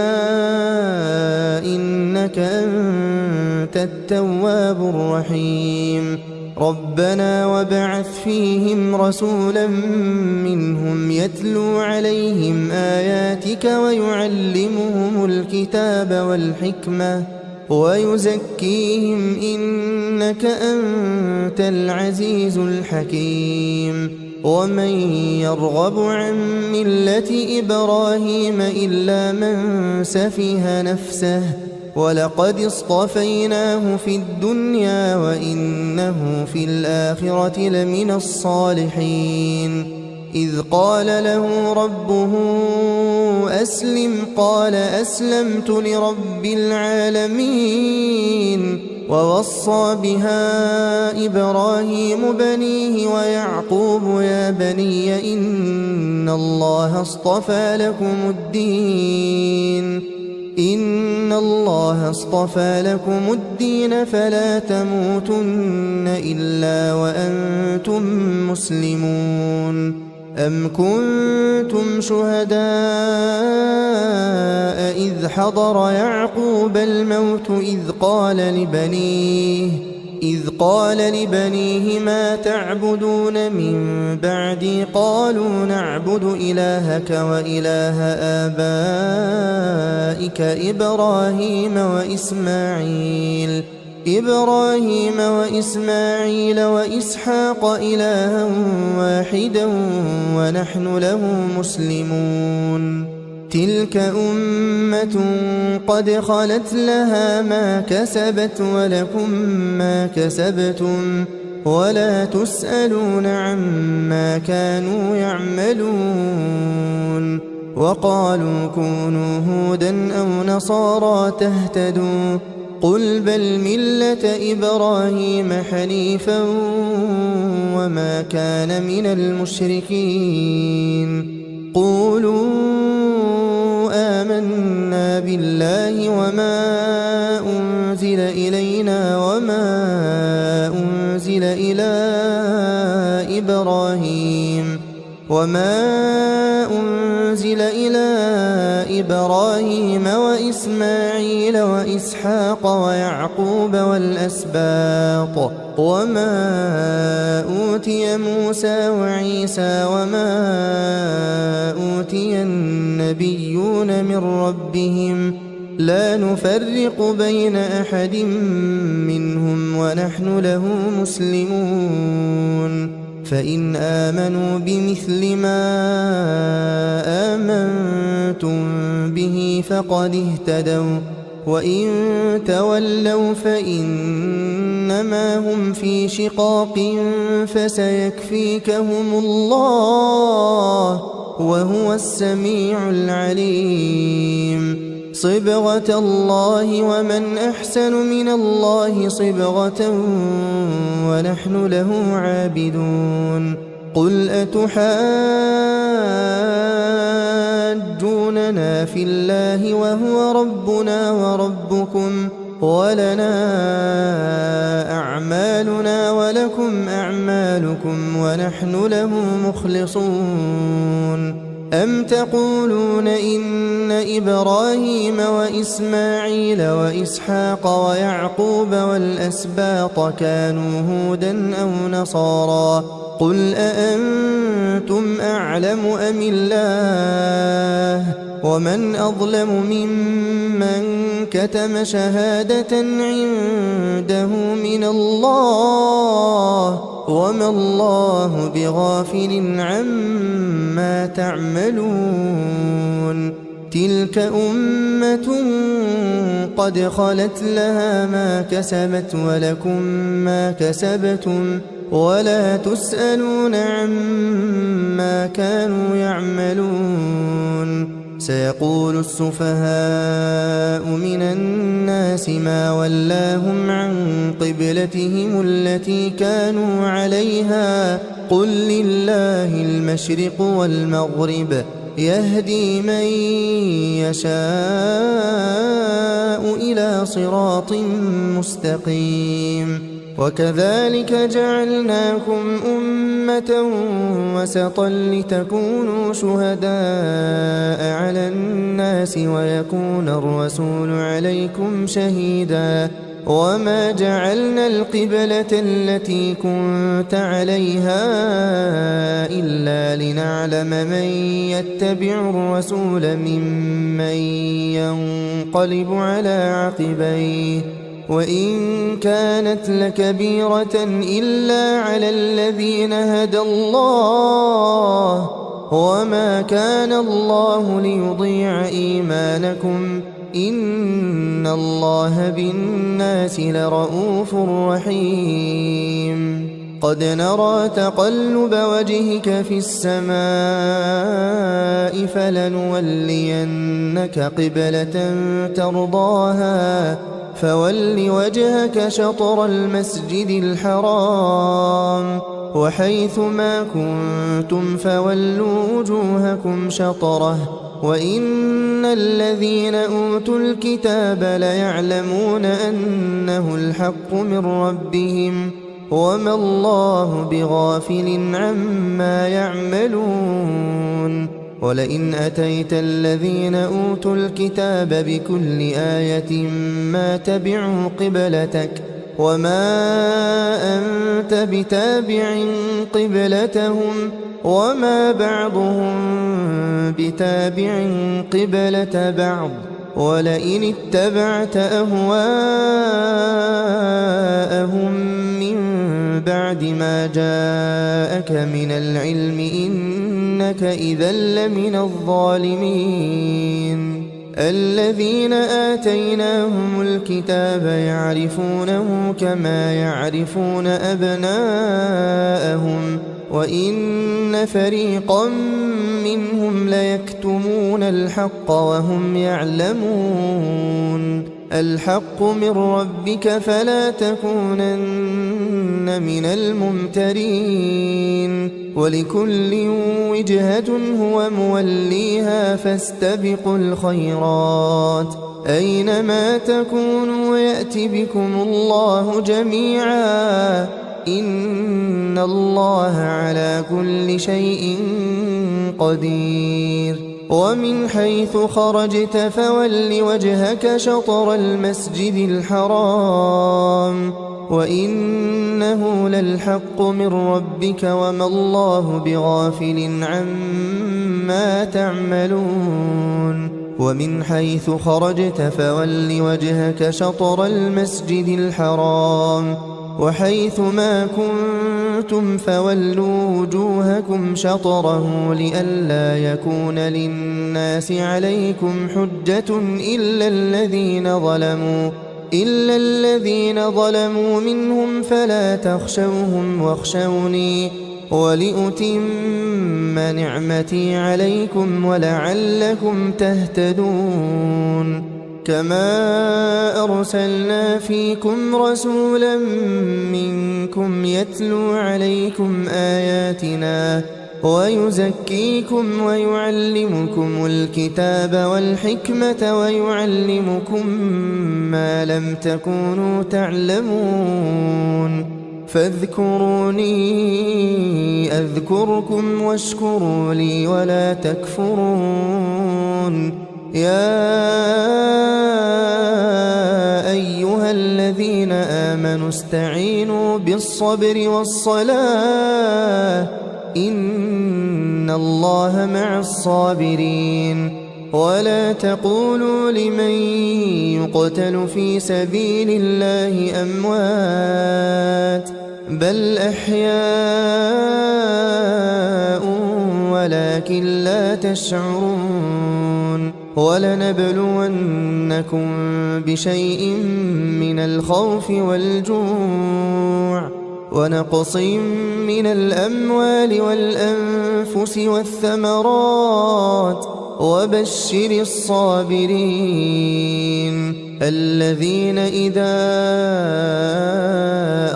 S1: إنك أنت التواب الرحيم ربنا وابعث فيهم رسولا منهم يتلو عليهم آياتك ويعلمهم الكتاب والحكمة ويزكيهم إنك أنت العزيز الحكيم ومن يرغب عن ملة إبراهيم إلا من سفه نفسه ولقد اصطفيناه في الدنيا وإنه في الآخرة لمن الصالحين إذ قال له ربه أسلم قال أسلمت لرب العالمين ووصى بها إبراهيم بنيه ويعقوب يا بني إن الله اصطفى لكم الدين فلا تموتن إلا وأنتم مسلمون أم كنتم شهداء إذ حضر يعقوب الموت إذ إذ قال لبنيه ما تعبدون من بعدي قالوا نعبد إلهك وإله آبائك إبراهيم وإسماعيل وإسحاق إلها واحدا ونحن له مسلمون تلك أمة قد خلت لها ما كسبت ولكم ما كسبتم ولا تسألون عما كانوا يعملون وقالوا كونوا هودا أو نصارى تهتدوا قل بل ملة إبراهيم حنيفا وما كان من المشركين قولوا آمنا بالله وما أنزل إلينا وما أنزل إلى إبراهيم وإسماعيل وإسحاق ويعقوب والأسباط وما أوتي موسى وعيسى وما أوتي النبيون من ربهم لا نفرق بين أحد منهم ونحن له مسلمون فإن آمنوا بمثل ما آمنتم به فقد اهتدوا وإن تولوا فإنما هم في شقاق فسيكفيكهم الله وهو السميع العليم صبغة الله ومن أحسن من الله صبغة ونحن له عابدون قل أتحاجوننا في الله وهو ربنا وربكم ولنا أعمالنا ولكم أعمالكم ونحن له مخلصون أم تقولون إن إبراهيم وإسماعيل وإسحاق ويعقوب والأسباط كانوا هودا أو نصارى قل أأنتم أعلم أم الله ومن أظلم ممن كتم شهادة عنده من الله وما الله بغافل عما تعملون تلك أمة قد خلت لها ما كسبت ولكم ما كسبتم ولا تسألون عما كانوا يعملون سيقول السفهاء من الناس ما ولاهم عن قبلتهم التي كانوا عليها قل لله المشرق والمغرب يهدي من يشاء إلى صراط مستقيم وكذلك جعلناكم أمة وسطا لتكونوا شهداء على الناس ويكون الرسول عليكم شهيدا وما جعلنا القبلة التي كنت عليها إلا لنعلم من يتبع الرسول ممن ينقلب على عقبيه وإن كانت لكبيرة إلا على الذين هدى الله وما كان الله ليضيع إيمانكم إن الله بالناس لرؤوف رحيم قد نرى تقلب وجهك في السماء فلنولينك قبلة ترضاها فول وجهك شطر المسجد الحرام وحيث ما كنتم فولوا وجوهكم شطره وإن الذين أوتوا الكتاب ليعلمون أنه الحق من ربهم وما الله بغافل عما يعملون ولئن أتيت الذين أوتوا الكتاب بكل آية ما تبعوا قبلتك وما أنت بتابع قبلتهم وما بعضهم بتابع قبلة بعض ولئن اتبعت أهواءهم من بعد ما جاءك من العلم إنك إذا لمن الظالمين الذين آتيناهم الكتاب يعرفونه كما يعرفون أبناءهم وإن فريقا منهم ليكتمون الحق وهم يعلمون الحق من ربك فلا تكونن من الممترين ولكل وجهة هو موليها فاستبقوا الخيرات أينما تكونوا يأت بكم الله جميعا إن الله على كل شيء قدير ومن حيث خرجت فول وجهك شطر المسجد الحرام وإنه للحق من ربك وما الله بغافل عما تعملون ومن حيث خرجت فول وجهك شطر المسجد الحرام وحيث ما كنتم فولوا وجوهكم شطره لئلا يكون للناس عليكم حجة إلا الذين ظلموا منهم فلا تخشوهم واخشوني ولأتم نعمتي عليكم ولعلكم تهتدون كما أرسلنا فيكم رسولا منكم يتلو عليكم آياتنا ويزكيكم ويعلمكم الكتاب والحكمة ويعلمكم ما لم تكونوا تعلمون فاذكروني أذكركم واشكروا لي ولا تكفرون يا أيها الذين آمنوا استعينوا بالصبر والصلاة إن الله مع الصابرين ولا تقولوا لمن يقتل في سبيل الله أموات بل أحياء ولكن لا تشعرون ولنبلونكم بشيء من الخوف والجوع ونقص من الأموال والأنفس والثمرات وبشر الصابرين الذين إذا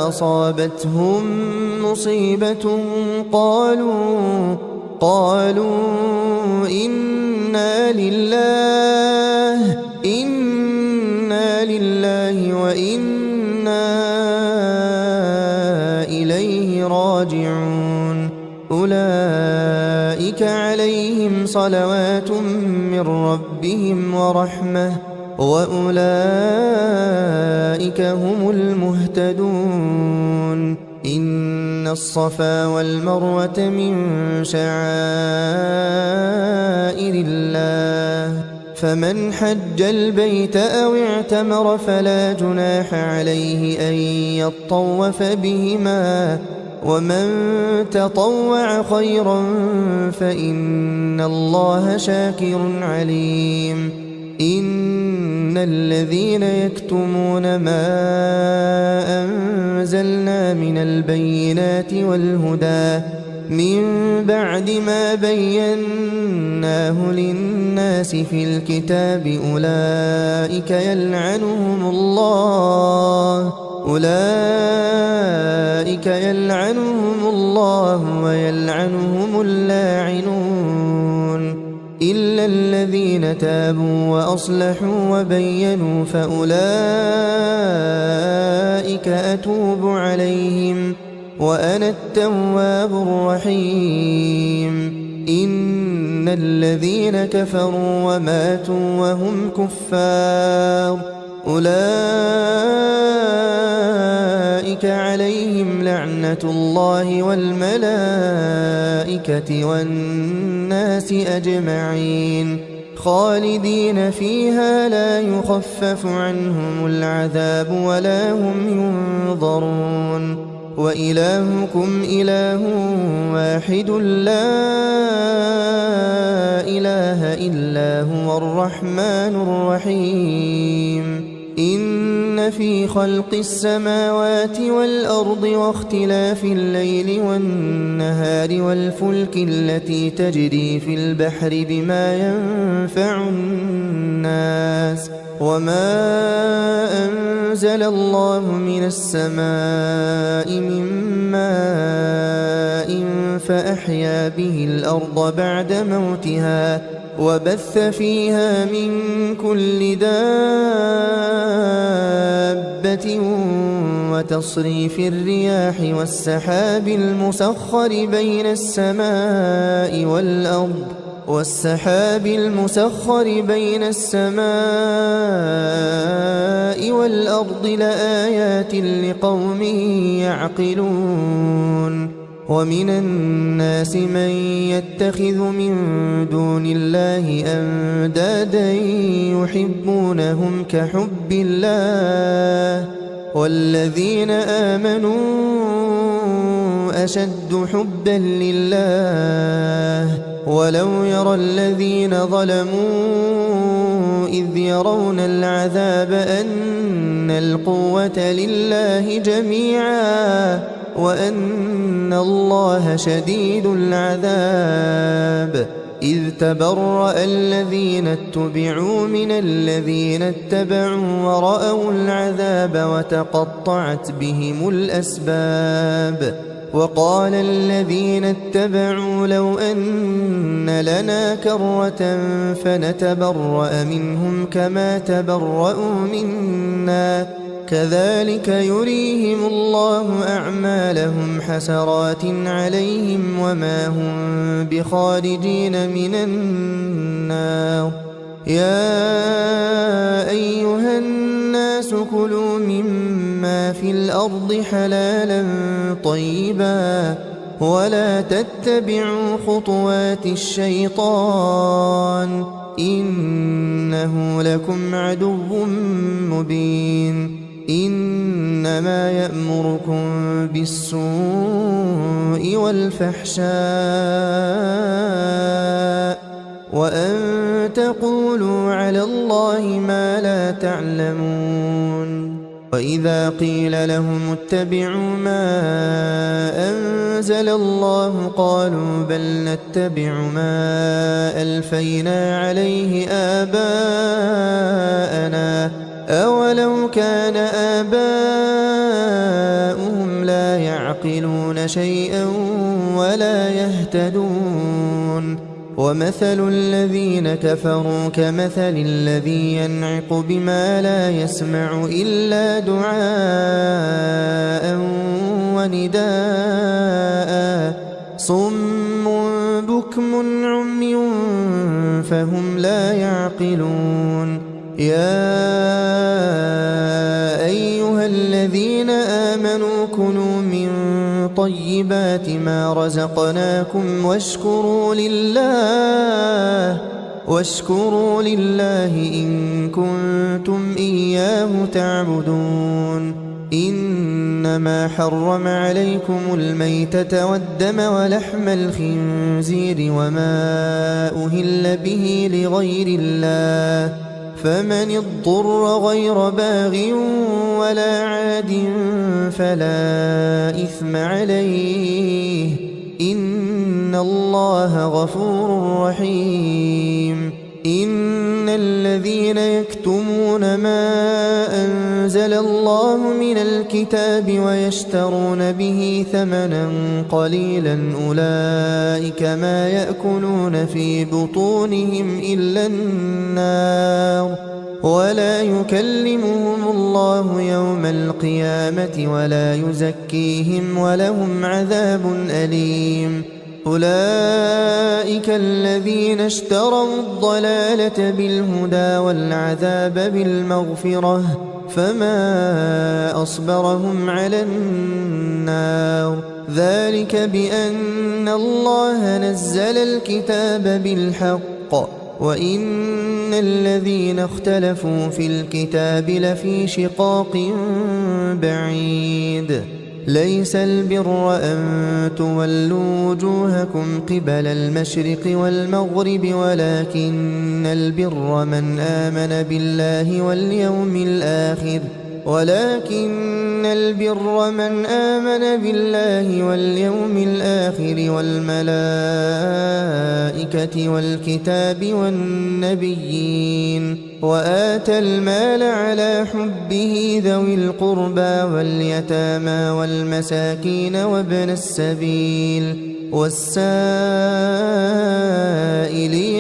S1: أصابتهم مصيبة قالوا إنا لله وإنا إليه راجعون أولئك عليهم صلوات من ربهم ورحمة وأولئك هم المهتدون إن الصفا والمروة من شعائر الله فمن حج البيت أو اعتمر فلا جناح عليه أن يطوف بهما ومن تطوع خيرا فإن الله شاكر عليم إن الذين يكتمون ما أنزلنا من البينات والهدى من بعد ما بيناه للناس في الكتاب أولئك يلعنهم الله ويلعنهم اللاعنون إلا الذين تابوا وأصلحوا وبينوا فأولئك أتوب عليهم وأنا التواب الرحيم إن الذين كفروا وماتوا وهم كفار أولئك عليهم لعنة الله والملائكة والناس أجمعين خالدين فيها لا يخفف عنهم العذاب ولا هم ينظرون وإلهكم إله واحد لا إله إلا هو الرحمن الرحيم إن في خلق السماوات والأرض واختلاف الليل والنهار والفلك التي تجري في البحر بما ينفع الناس وما أنزل الله من السماء من ماء فأحيا به الأرض بعد موتها وبث فيها من كل دابة وتصريف الرياح والسحاب المسخر بين السماء والأرض لآيات لقوم يعقلون ومن الناس من يتخذ من دون الله أندادا يحبونهم كحب الله والذين آمنوا أشد حبا لله ولو يرى الذين ظلموا إذ يرون العذاب أن القوة لله جميعا وأن الله شديد العذاب إذ تبرأ الذين اتبعوا من الذين اتبعوا ورأوا العذاب وتقطعت بهم الأسباب وقال الذين اتبعوا لو أن لنا كرة فنتبرأ منهم كما تبرأوا منا كذلك يريهم الله أعمالهم حسرات عليهم وما هم بخارجين من النار يا أيها الناس كلوا مما في الأرض حلالا طيبا ولا تتبعوا خطوات الشيطان إنه لكم عدو مبين إنما يأمركم بالسوء والفحشاء وأن تقولوا على الله ما لا تعلمون وإذا قيل لهم اتبعوا ما أنزل الله قالوا بل نتبع ما ألفينا عليه آباءنا أولو كان آباؤهم لا يعقلون شيئا ولا يهتدون ومثل الذين كفروا كمثل الذي ينعق بما لا يسمع إلا دعاء ونداء صم بكم عمي فهم لا يعقلون يا أيها الذين آمنوا كلوا من طيبات ما رزقناكم واشكروا لله إن كنتم إياه تعبدون إنما حرم عليكم الميتة والدم ولحم الخنزير وما أهل به لغير الله فمن اضطر غير باغ ولا عاد فلا إثم عليه إن الله غفور رحيم إن الذين يكتمون ما أنزل الله من الكتاب ويشترون به ثمنا قليلا أولئك ما يأكلون في بطونهم إلا النار ولا يكلمهم الله يوم القيامة ولا يزكيهم ولهم عذاب أليم أولئك الذين اشتروا الضلالة بالهدى والعذاب بالمغفرة فما أصبرهم على النار ذلك بأن الله نزل الكتاب بالحق وإن الذين اختلفوا في الكتاب لفي شقاق بعيد ليس البر أن تولوا وجوهكم قبل المشرق والمغرب ولكن البر من آمن بالله واليوم الآخر والملائكة والكتاب والنبيين وآتى المال على حبه ذوي القربى واليتامى والمساكين وابن السبيل والسائلين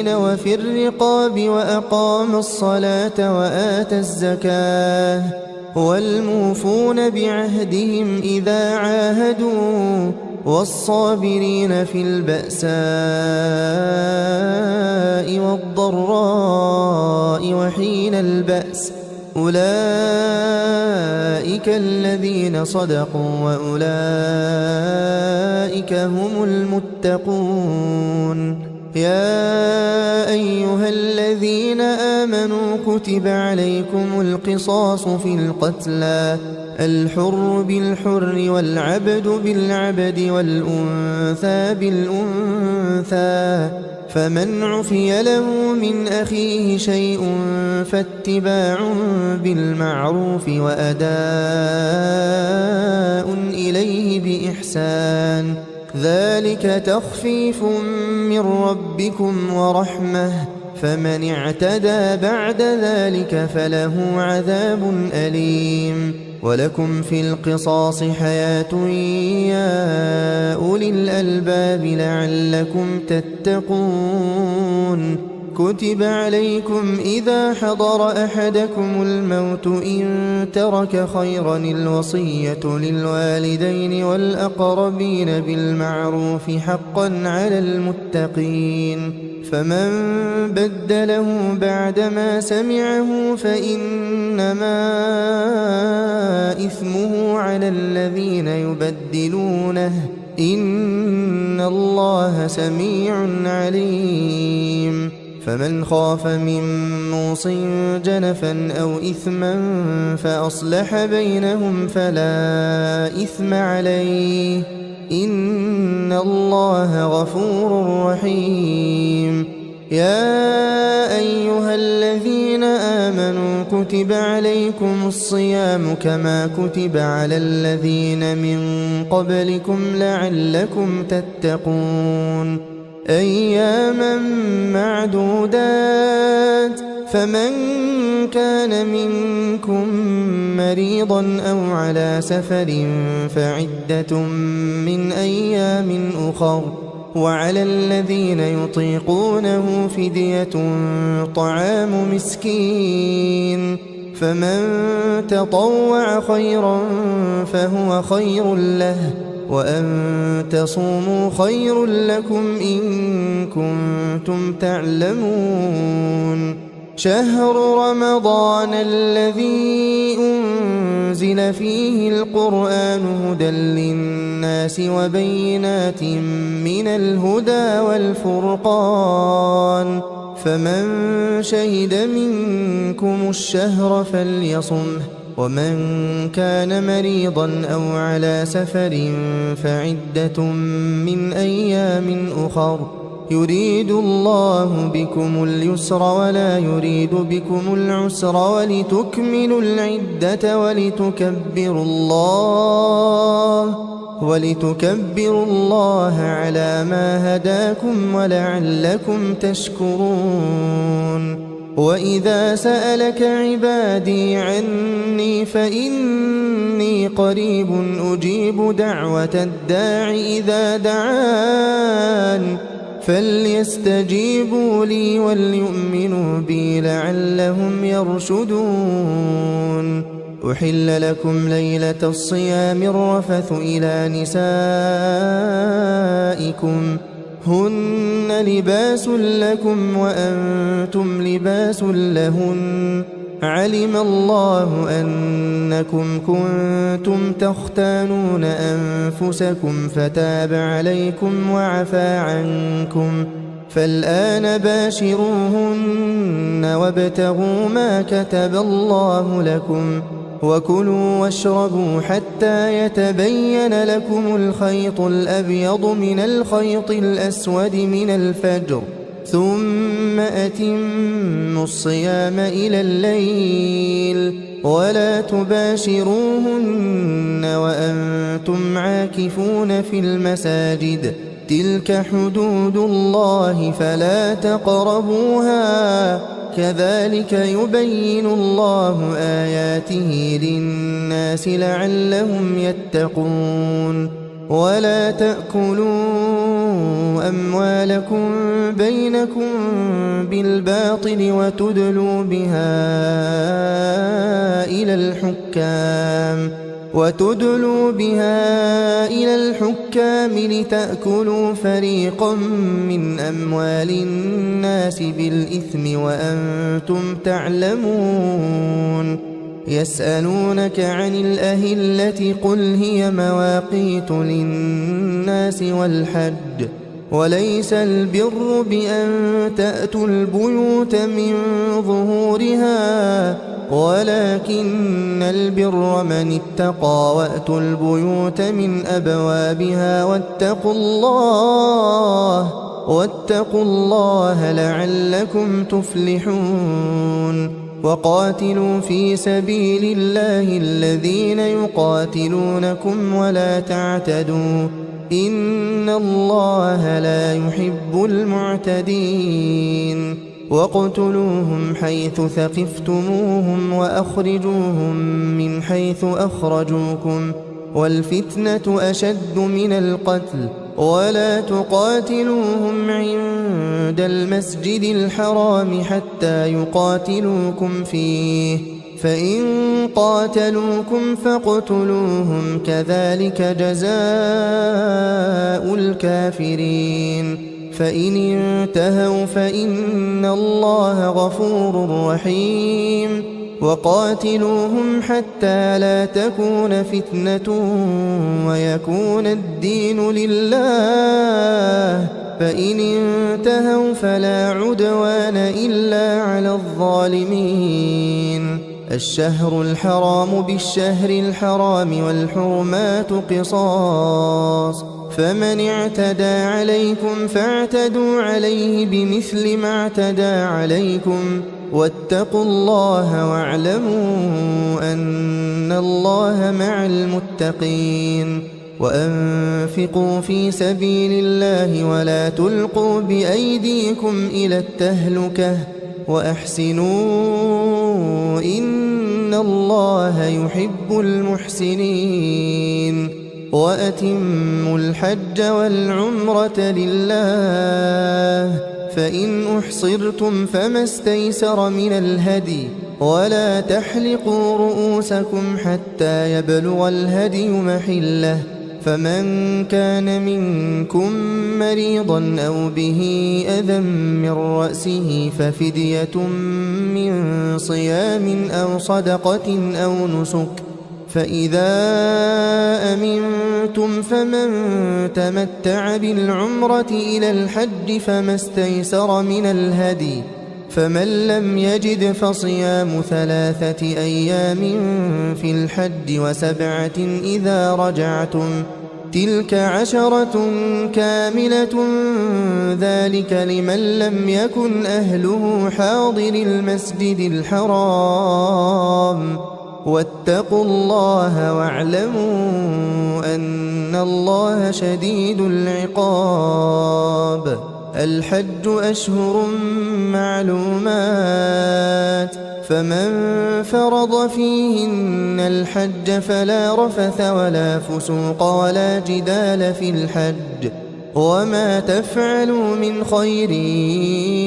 S1: وفي الرقاب وأقام الصلاة وآتى الزكاة والموفون بعهدهم إذا عاهدوا والصابرين في البأساء والضراء وحين البأس أولئك الذين صدقوا وأولئك هم المتقون يا أيها الذين آمنوا كتب عليكم القصاص في القتلى الحر بالحر والعبد بالعبد والأنثى بالأنثى فمن عفي له من أخيه شيء فاتباع بالمعروف وأداء إليه بإحسان ذلك تخفيف من ربكم ورحمة فمن اعتدى بعد ذلك فله عذاب أليم ولكم في القصاص حياة يا أولي الألباب لعلكم تتقون كتب عليكم إذا حضر أحدكم الموت إن ترك خيرا الوصية للوالدين والأقربين بالمعروف حقا على المتقين فمن بدله بعدما سمعه فإنما إثمه على الذين يبدلونه إن الله سميع عليم فمن خاف من موص جنفا أو إثما فأصلح بينهم فلا إثم عليه إن الله غفور رحيم يا أيها الذين آمنوا كتب عليكم الصيام كما كتب على الذين من قبلكم لعلكم تتقون أياما معدودات فمن كان منكم مريضا أو على سفر فعدة من أيام أخر وعلى الذين يطيقونه فدية طعام مسكين فمن تطوع خيرا فهو خير له وأن تصوموا خير لكم إن كنتم تعلمون شهر رمضان الذي أنزل فيه القرآن هدى للناس وبينات من الهدى والفرقان فمن شهد منكم الشهر فليصمه ومن كان مريضا أو على سفر فعدة من أيام أخر يريد الله بكم اليسر ولا يريد بكم العسر ولتكملوا العدة ولتكبروا الله على ما هداكم ولعلكم تشكرون وإذا سألك عبادي عني فإني قريب أجيب دعوة الداع إذا دعان فليستجيبوا لي وليؤمنوا بي لعلهم يرشدون أحل لكم ليلة الصيام الرفث إلى نسائكم هن لباس لكم وأنتم لباس لهن علم الله أنكم كنتم تختانون أنفسكم فتاب عليكم وعفى عنكم فالآن باشروهن وابتغوا ما كتب الله لكم وكلوا واشربوا حتى يتبين لكم الخيط الأبيض من الخيط الأسود من الفجر ثم أتموا الصيام إلى الليل ولا تباشروهن وأنتم عاكفون في المساجد تلك حدود الله فلا تقربوها كذلك يبين الله آياته للناس لعلهم يتقون ولا تأكلوا أموالكم بينكم بالباطل وتدلوا بها إلى الحكام لتأكلوا فريقا من أموال الناس بالإثم وأنتم تعلمون يسألونك عن الأهلة قل هي مواقيت للناس والحج وليس البر بأن تأتوا البيوت من ظهورها ولكن البر من اتقى وأتوا البيوت من أبوابها واتقوا الله لعلكم تفلحون وقاتلوا في سبيل الله الذين يقاتلونكم ولا تعتدوا إن الله لا يحب المعتدين واقتلوهم حيث ثقفتموهم وأخرجوهم من حيث أخرجوكم والفتنة أشد من القتل ولا تقاتلوهم عند المسجد الحرام حتى يقاتلوكم فيه فإن قاتلوكم فاقتلوهم كذلك جزاء الكافرين فإن انتهوا فإن الله غفور رحيم وقاتلوهم حتى لا تكون فتنة ويكون الدين لله فإن انتهوا فلا عدوان إلا على الظالمين الشهر الحرام بالشهر الحرام والحرمات قصاص فمن اعتدى عليكم فاعتدوا عليه بمثل ما اعتدى عليكم واتقوا الله واعلموا أن الله مع المتقين وأنفقوا في سبيل الله ولا تلقوا بأيديكم إلى التهلكة وأحسنوا إن الله يحب المحسنين وأتموا الحج والعمرة لله فإن أحصرتم فما استيسر من الهدي ولا تحلقوا رؤوسكم حتى يبلغ الهدي محله فمن كان منكم مريضا أو به أذى من رأسه ففدية من صيام أو صدقة أو نسك فإذا أمنتم فمن تمتع بالعمرة إلى الحج فما استيسر من الهدي فمن لم يجد فصيام 3 أيام في الحج و7 إذا رجعتم تلك 10 كاملة ذلك لمن لم يكن أهله حاضر المسجد الحرام واتقوا الله واعلموا أن الله شديد العقاب الحج أشهر معلومات فمن فرض فيهن الحج فلا رفث ولا فسوق ولا جدال في الحج وما تفعلوا من خير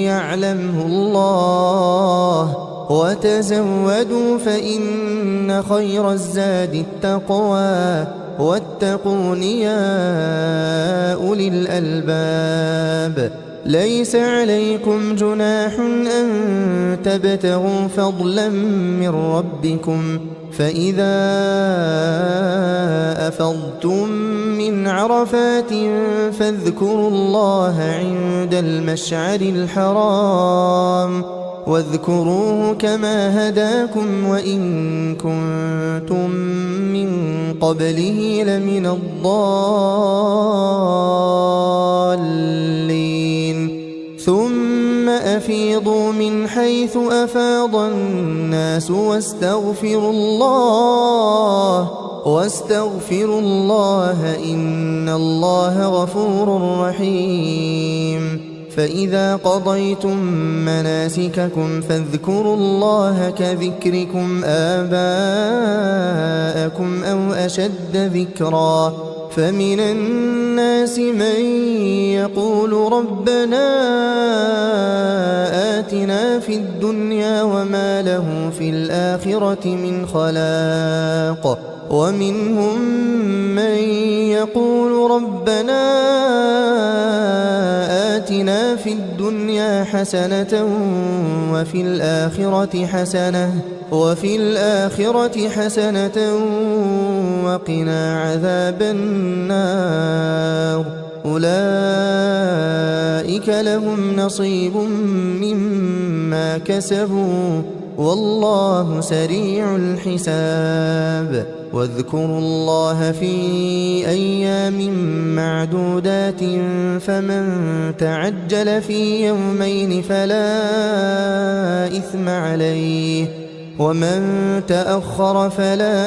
S1: يعلمه الله وتزودوا فإن خير الزاد التقوى واتقون يا أولي الألباب. ليس عليكم جناح أن تبتغوا فضلا من ربكم، فإذا أفضتم من عرفات فاذكروا الله عند المشعر الحرام، واذكروه كما هداكم وإن كنتم من قبله لمن الضالين. ثم أفيضوا من حيث أفاض الناس واستغفروا الله إن الله غفور رحيم. فإذا قضيتم مناسككم فاذكروا الله كذكركم آباءكم أو أشد ذكرا. فمن الناس من يقول ربنا آتنا في الدنيا وما له في الآخرة من خلاق، ومنهم من يقول ربنا آتنا في الدنيا حسنة وفي الآخرة حسنة وقنا عذاب النار. أولئك لهم نصيب مما كسبوا والله سريع الحساب. واذكروا الله في أيام معدودات، فمن تعجل في يومين فلا إثم عليه، ومن تأخر فلا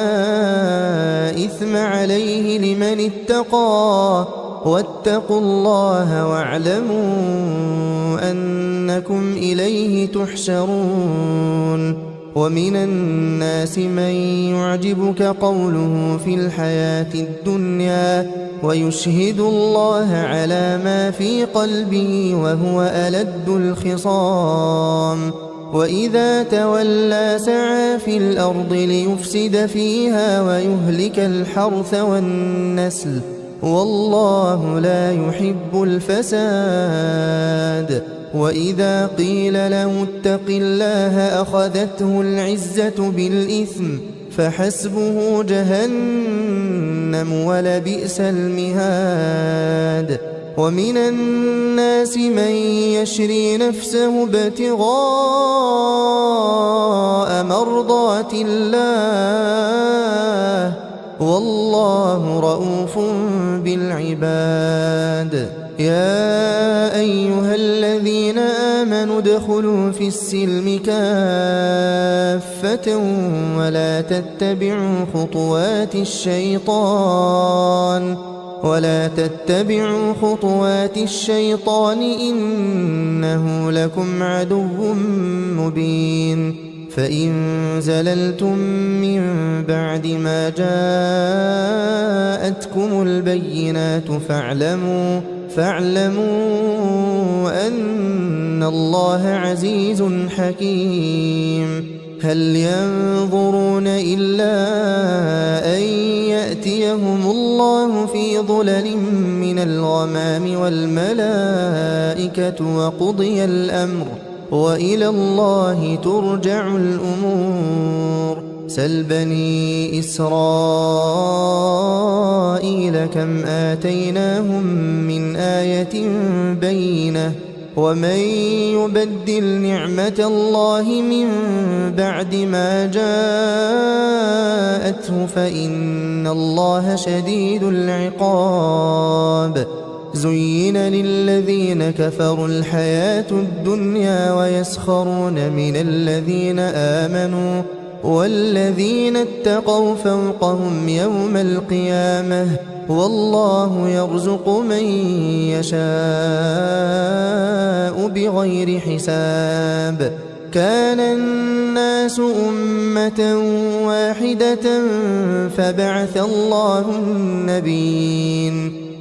S1: إثم عليه لمن اتقى. واتقوا الله واعلموا أنكم إليه تحشرون. ومن الناس من يعجبك قوله في الحياة الدنيا ويشهد الله على ما في قلبه وهو ألد الخصام. وإذا تولى سعى في الأرض ليفسد فيها ويهلك الحرث والنسل والله لا يحب الفساد. وإذا قيل له اتق الله أخذته العزة بالإثم فحسبه جهنم ولبئس المهاد. ومن الناس من يشري نفسه ابتغاء مرضات الله والله رؤوف بالعباد. يا أيها الذين آمنوا ادخلوا في السلم كافة ولا تتبعوا خطوات الشيطان إنه لكم عدو مبين. فإن زللتم من بعد ما جاءتكم البينات فاعلموا أن الله عزيز حكيم. هل ينظرون إلا أن يأتيهم الله في ظلل من الغمام والملائكة وقضي الأمر وإلى الله ترجع الأمور. سل بني إسرائيل كم آتيناهم من آية بينة ومن يبدل نعمة الله من بعد ما جاءته فإن الله شديد العقاب. زين للذين كفروا الحياة الدنيا ويسخرون من الذين آمنوا والذين اتقوا فوقهم يوم القيامة والله يرزق من يشاء بغير حساب. كان الناس أمة واحدة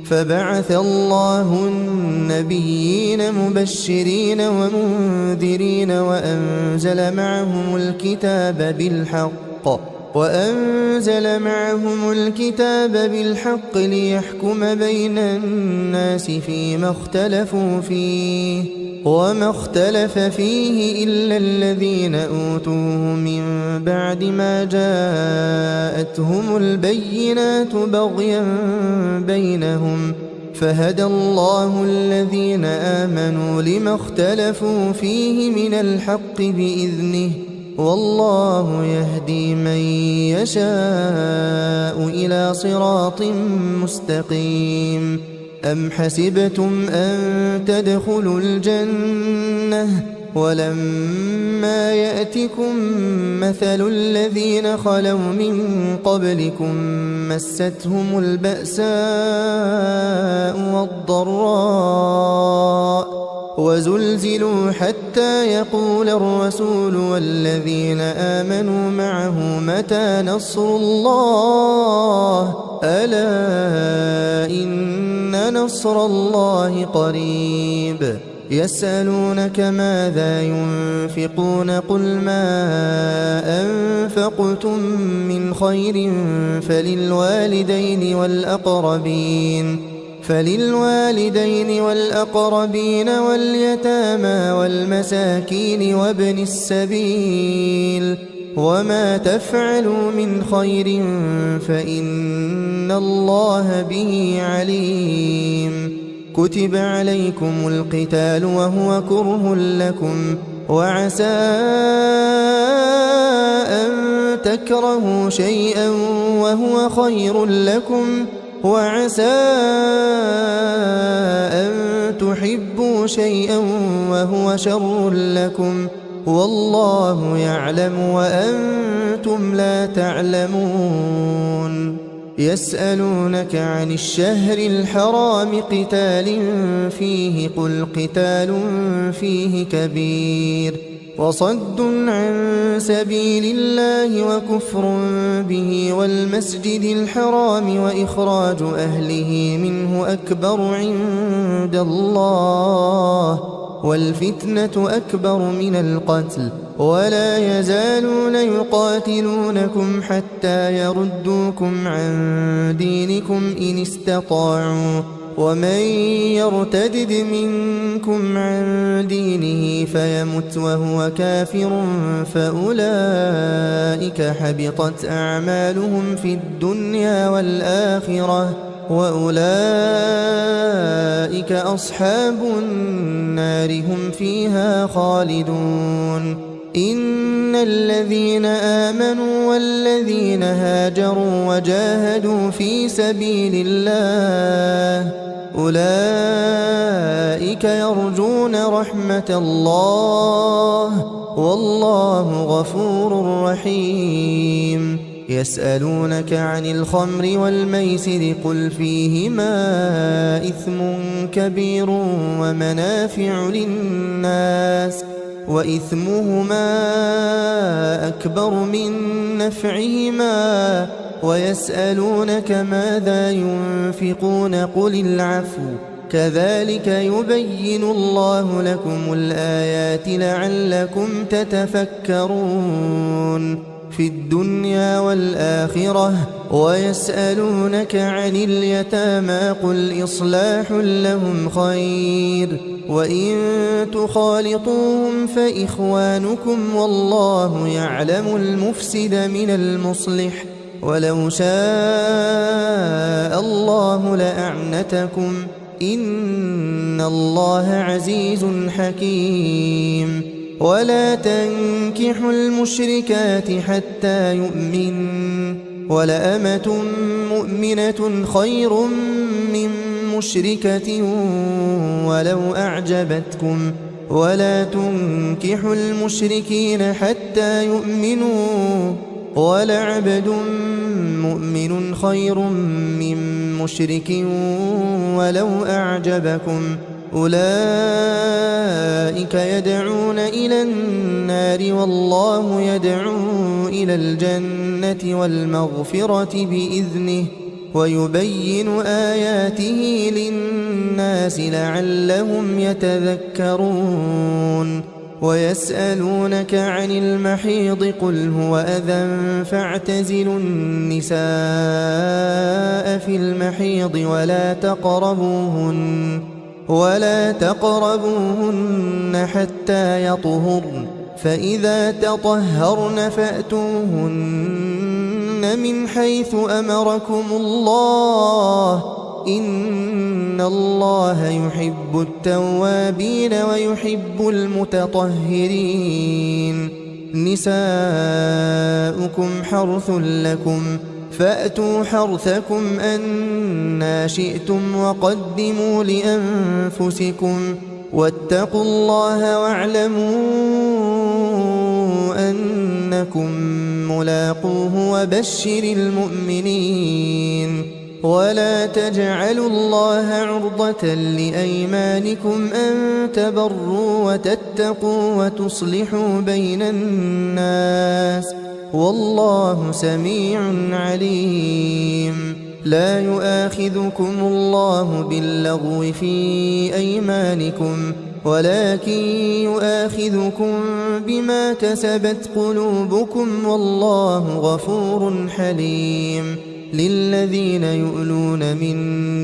S1: فبعث الله النبيين مبشرين ومنذرين وأنزل معهم الكتاب بالحق وأنزل معهم الكتاب بالحق ليحكم بين الناس فيما اختلفوا فيه وما اختلف فيه إلا الذين أوتوه من بعد ما جاءتهم البينات بغيا بينهم فهدى الله الذين آمنوا لما اختلفوا فيه من الحق بإذنه والله يهدي من يشاء إلى صراط مستقيم. أم حسبتم أن تدخلوا الجنة ولما يأتكم مثل الذين خلوا من قبلكم مستهم البأساء والضراء وزلزلوا حتى يقول الرسول والذين آمنوا معه متى نصر الله ألا إن نصر الله قريب. يسألونك ماذا ينفقون قل ما أنفقتم من خير فللوالدين والأقربين واليتامى والمساكين وابن السبيل وما تفعلوا من خير فإن الله به عليم. كتب عليكم القتال وهو كره لكم وعسى أن تكرهوا شيئا وهو خير لكم وعسى أن تحبوا شيئا وهو شر لكم والله يعلم وأنتم لا تعلمون. يسألونك عن الشهر الحرام قتال فيه قل قتال فيه كبير وصد عن سبيل الله وكفر به والمسجد الحرام وإخراج أهله منه أكبر عند الله والفتنة أكبر من القتل ولا يزالون يقاتلونكم حتى يردوكم عن دينكم إن استطاعوا ومن يرتدد منكم عن دينه فيمت وهو كافر فأولئك حبطت أعمالهم في الدنيا والآخرة وأولئك أصحاب النار هم فيها خالدون. إن الذين آمنوا والذين هاجروا وجاهدوا في سبيل الله أولئك يرجون رحمة الله والله غفور رحيم. يسألونك عن الخمر والميسر قل فيهما إثم كبير ومنافع للناس وإثمهما أكبر من نفعهما ويسألونك ماذا ينفقون قل العفو كذلك يبين الله لكم الآيات لعلكم تتفكرون في الدنيا والآخرة. ويسألونك عن اليتامى قل إصلاح لهم خير وإن تخالطوهم فإخوانكم والله يعلم المفسد من المصلح ولو شاء الله لأعنتكم إن الله عزيز حكيم. ولا تنكحوا المشركات حتى يؤمن ولأمة مؤمنة خير من مشركة ولو أعجبتكم ولا تنكحوا المشركين حتى يؤمنوا ولعبد مؤمن خير من مشرك ولو أعجبكم أولئك يدعون إلى النار والله يدعو إلى الجنة والمغفرة بإذنه ويبين آياته للناس لعلهم يتذكرون. ويسألونك عن المحيض قل هو أذى فاعتزلوا النساء في المحيض ولا تقربوهن حتى يطهرن فإذا تطهرن فأتوهن من حيث أمركم الله إن الله يحب التوابين ويحب المتطهرين نساؤكم حرث لكم فأتوا حرثكم أنى شئتم وقدموا لأنفسكم واتقوا الله واعلموا أنكم ملاقوه وبشر المؤمنين ولا تجعلوا الله عرضة لأيمانكم أن تبروا وتتقوا وتصلحوا بين الناس والله سميع عليم لا يؤاخذكم الله باللغو في أيمانكم ولكن يؤاخذكم بما كسبت قلوبكم والله غفور حليم للذين يؤلون من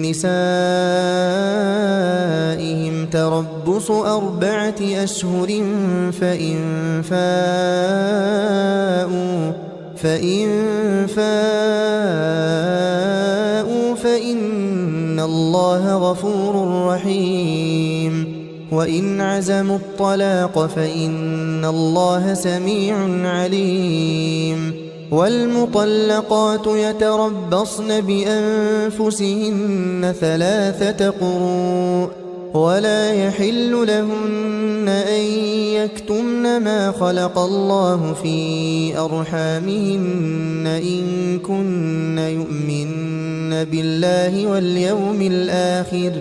S1: نسائهم تربص 4 أشهر فإن فاءوا فإن الله غفور رحيم وإن عزموا الطلاق فإن الله سميع عليم والمطلقات يتربصن بأنفسهن 3 قروء ولا يحل لهن أن يكتمن ما خلق الله في أرحامهن إن كن يؤمن بالله واليوم الآخر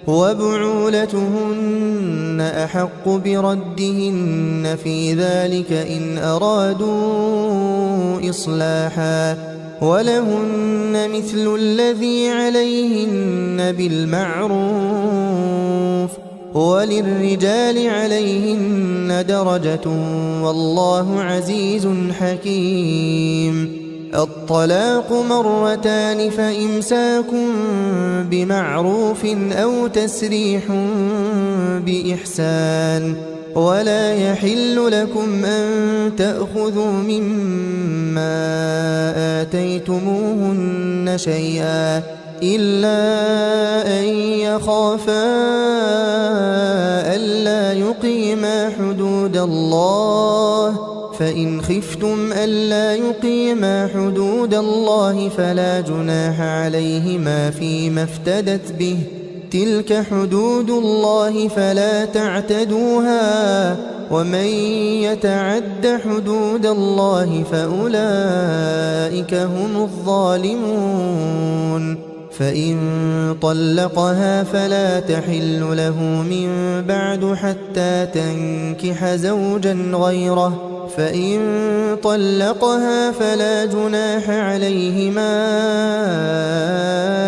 S1: وبعولتهن أحق بردهن في ذلك إن أرادوا إصلاحا ولهن مثل الذي عليهن بالمعروف وللرجال عليهن درجة والله عزيز حكيم الطلاق 2 فإمساك بمعروف أو تسريح بإحسان ولا يحل لكم أن تأخذوا مما آتيتموهن شيئا إلا أن يخافا ألا يقيما حدود الله فإن خفتم ألا يقيما حدود الله فلا جناح عليهما فيما افتدت به تلك حدود الله فلا تعتدوها ومن يتعد حدود الله فأولئك هم الظالمون فإن طلقها فلا تحل له من بعد حتى تنكح زوجا غيره فإن طلقها فلا جناح عليهما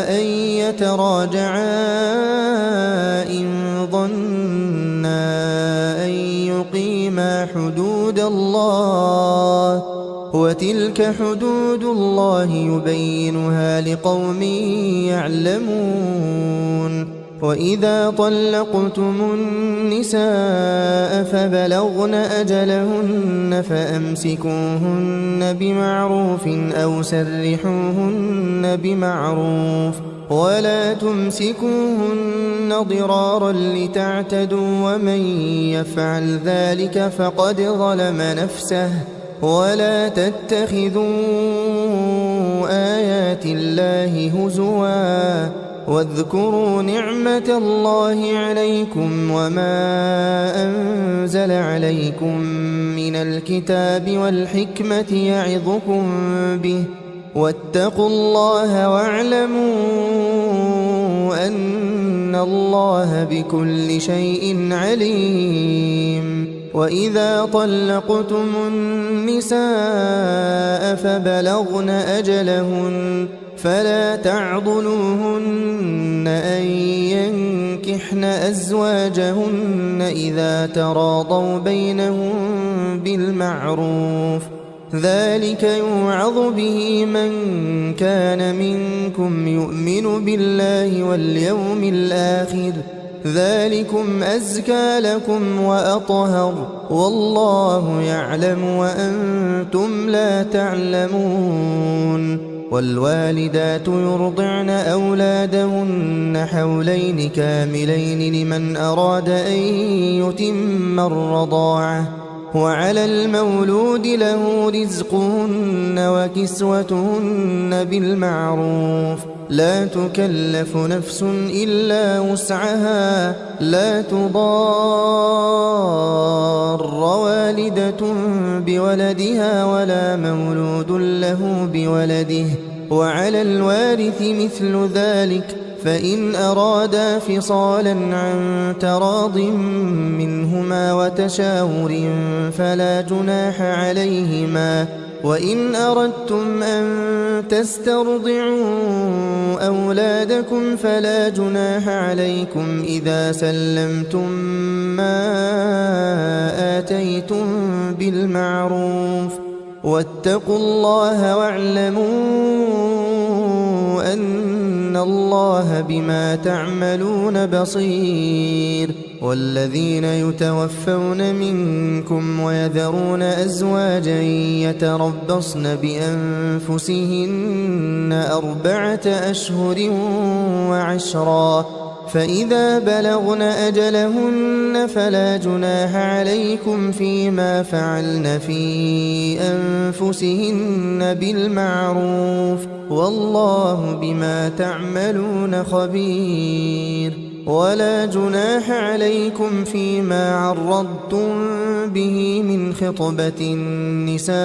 S1: أن يتراجعا إن ظنا أن يقيما حدود الله وتلك حدود الله يبينها لقوم يعلمون وإذا طلقتم النساء فبلغن أجلهن فأمسكوهن بمعروف أو سرحوهن بمعروف ولا تمسكوهن ضرارا لتعتدوا ومن يفعل ذلك فقد ظلم نفسه ولا تتخذوا آيات الله هزوا واذكروا نعمة الله عليكم وما أنزل عليكم من الكتاب والحكمة يعظكم به واتقوا الله واعلموا أن الله بكل شيء عليم وإذا طلقتم النساء فبلغن أجلهن فلا تعضلوهن أن ينكحن أزواجهن إذا تراضوا بينهم بالمعروف، ذلك يوعظ به من كان منكم يؤمن بالله واليوم الآخر، ذلكم أزكى لكم وأطهر، والله يعلم وأنتم لا تعلمون. والوالدات يرضعن أولادهن حولين كاملين لمن أراد أن يتم الرضاعة، وعلى المولود له رزقهن وكسوتهن بالمعروف، لا تكلف نفس إلا وسعها، لا تضار والدة بولدها ولا مولود له بولده، وعلى الوارث مثل ذلك، فإن أرادا فصالا عن تراض منهما وتشاور فلا جناح عليهما. وإن أردتم أن تسترضعوا أولادكم فلا جناح عليكم إذا سلمتم ما آتيتم بالمعروف، واتقوا الله واعلموا أن الله بما تعملون بصير. والذين يتوفون منكم ويذرون أزواجا يتربصن بأنفسهن 4 أشهر وعشرا، فإذا بلغن أجلهن فلا جناح عليكم فيما فعلن في أنفسهن بالمعروف، والله بما تعملون خبير. ولا جناح عليكم فيما عرضتم به من خطبة النساء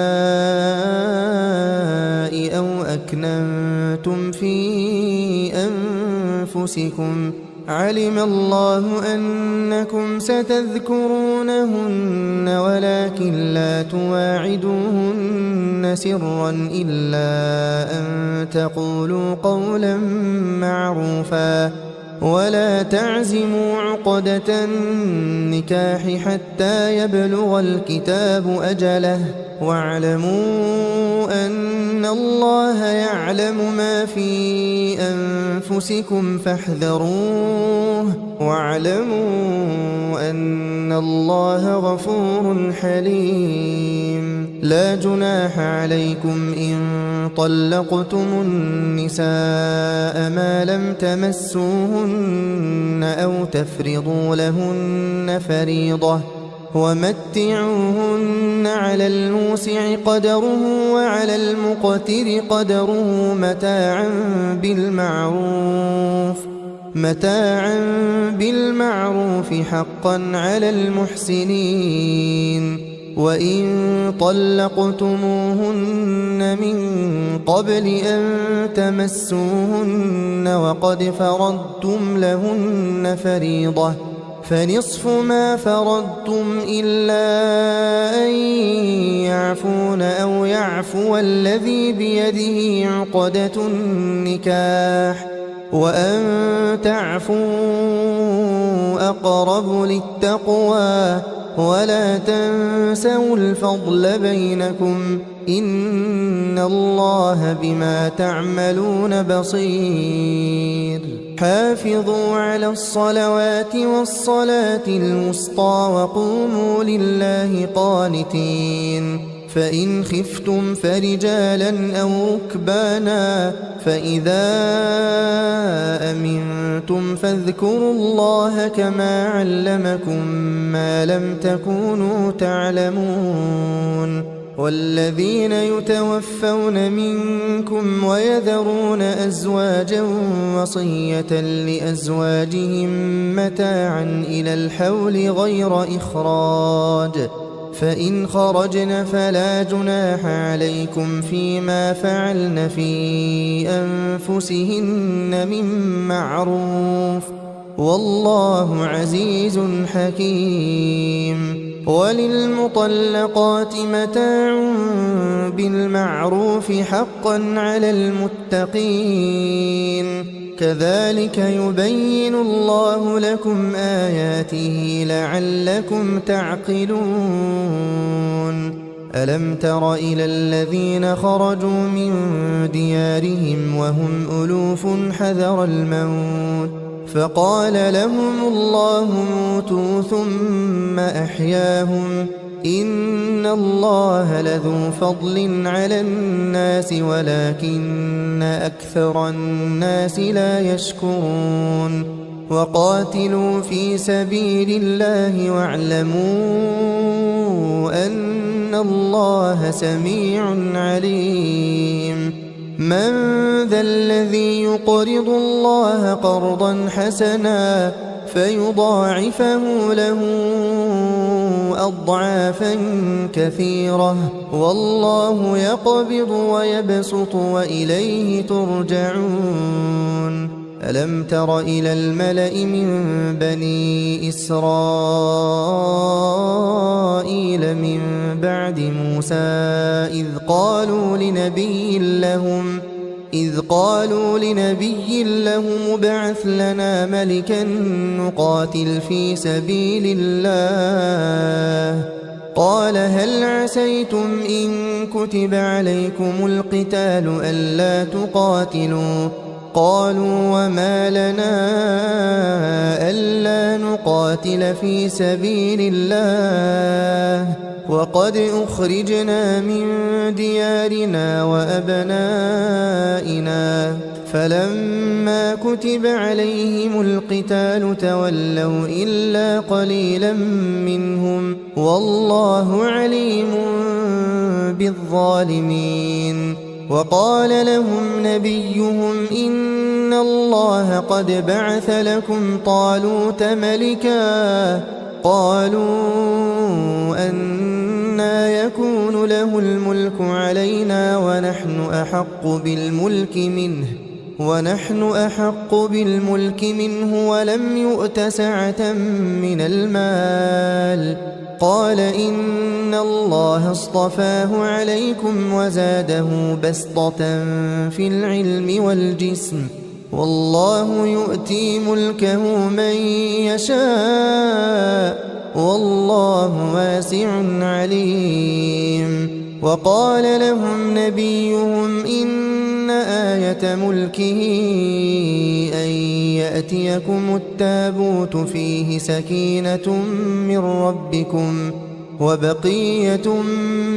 S1: أو أكننتم في أنفسكم، علم الله أنكم ستذكرونهن ولكن لا تواعدوهن سرا إلا أن تقولوا قولا معروفا، ولا تعزموا عقدة النكاح حتى يبلغ الكتاب أجله، واعلموا أن الله يعلم ما في أنفسكم فاحذروه، واعلموا أن الله غفور حليم. لا جناح عليكم إن طلقتم النساء ما لم تمسوهن أو تفرضوا لهن فريضة، ومتعوهن على الموسع قدره وعلى المقتر قدره متاعا بالمعروف حقا على المحسنين. وإن طلقتموهن من قبل أن تمسوهن وقد فرضتم لهن فريضة فنصف ما فرضتم إلا أن يعفون أو يعفو الذي بيده عقدة النكاح، وأن تعفوا أقرب للتقوى، ولا تنسوا الفضل بينكم، إن الله بما تعملون بصير. حافظوا على الصلوات والصلاة الوسطى وقوموا لله قانتين. فإن خفتم فرجالا أو ركبانا، فإذا أمنتم فاذكروا الله كما علمكم ما لم تكونوا تعلمون. والذين يتوفون منكم ويذرون أزواجا وصية لأزواجهم متاعا إلى الحول غير إخراج، فإن خرجن فلا جناح عليكم فيما فعلن في أنفسهن من معروف، والله عزيز حكيم. وللمطلقات متاع بالمعروف حقا على المتقين كذلك يبين الله لكم آياته لعلكم تعقلون ألم تر إلى الذين خرجوا من ديارهم وهم ألوف حذر الموت فقال لهم الله موتوا ثم أحياهم إن الله لذو فضل على الناس ولكن أكثر الناس لا يشكرون وقاتلوا في سبيل الله واعلموا أن الله سميع عليم من ذا الذي يقرض الله قرضا حسنا فيضاعفه له أضعافا كثيرة والله يقبض ويبسط وإليه ترجعون ألم تر إلى الملأ من بني إسرائيل من بعد موسى إذ قالوا لنبي لهم ابعث لنا ملكا نقاتل في سبيل الله قال هل عسيتم إن كتب عليكم القتال ألا تقاتلوا قالوا وما لنا ألا نقاتل في سبيل الله وقد أخرجنا من ديارنا وأبنائنا فلما كتب عليهم القتال تولوا إلا قليلا منهم والله عليم بالظالمين وقال لهم نبيهم إن الله قد بعث لكم طالوت ملكا قالوا أنى يكون له الملك علينا ونحن أحق بالملك منه ولم يؤت سعة من المال قال إن الله اصطفاه عليكم وزاده بسطة في العلم والجسم والله يؤتي ملكه من يشاء والله واسع عليم وقال لهم نبيهم إن آية ملكه أن يأتيكم التابوت فيه سكينة من ربكم وبقية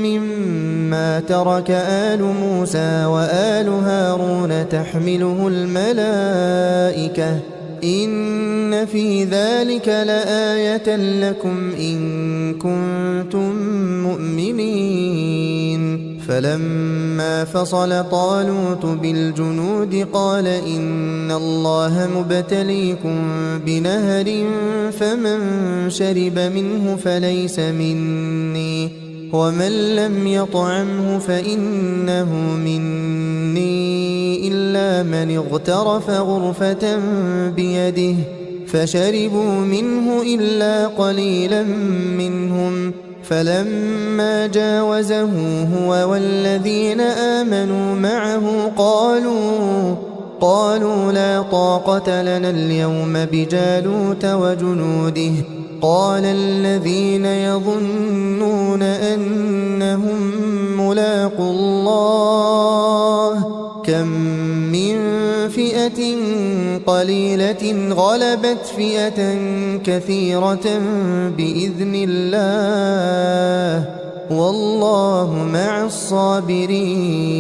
S1: مما ترك آل موسى وآل هارون تحمله الملائكة إن في ذلك لآية لكم إن كنتم مؤمنين فلما فصل طالوت بالجنود قال إن الله مبتليكم بنهر فمن شرب منه فليس مني ومن لم يطعمه فإنه مني إلا من اغترف غرفة بيده فشربوا منه إلا قليلا منهم فلما جاوزه هو والذين آمنوا معه قالوا لا طاقة لنا اليوم بجالوت وجنوده قال الذين يظنون أنهم ملاقو الله كم من فئة قليلة غلبت فئة كثيرة بإذن الله والله مع الصابرين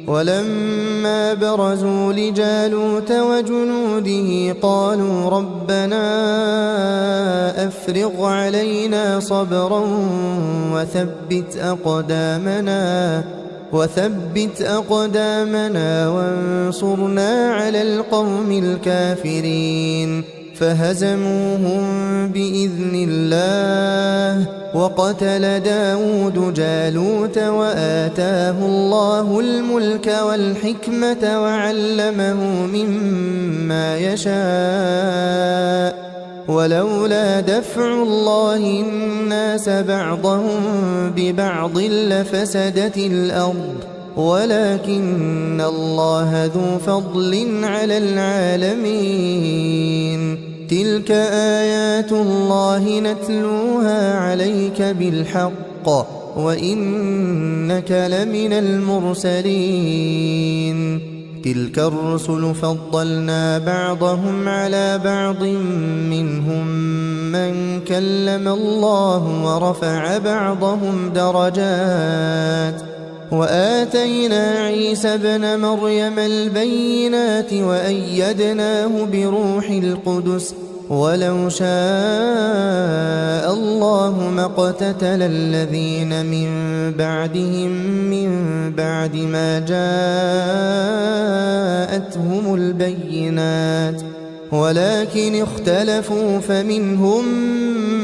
S1: ولما برزوا لجالوت وجنوده قالوا ربنا أفرغ علينا صبرا وثبت أقدامنا وانصرنا على القوم الكافرين فهزموهم بإذن الله وقتل داود جالوت وآتاه الله الملك والحكمة وعلمه مما يشاء ولولا دفع الله الناس بعضهم ببعض لفسدت الأرض ولكن الله ذو فضل على العالمين تلك آيات الله نتلوها عليك بالحق وإنك لمن المرسلين تلك الرسل فضلنا بعضهم على بعض منهم من كلم الله ورفع بعضهم درجات وآتينا عيسى ابن مريم البينات وأيدناه بروح القدس ولو شاء الله ما اقتتل الذين من بعدهم من بعد ما جاءتهم البينات ولكن اختلفوا فمنهم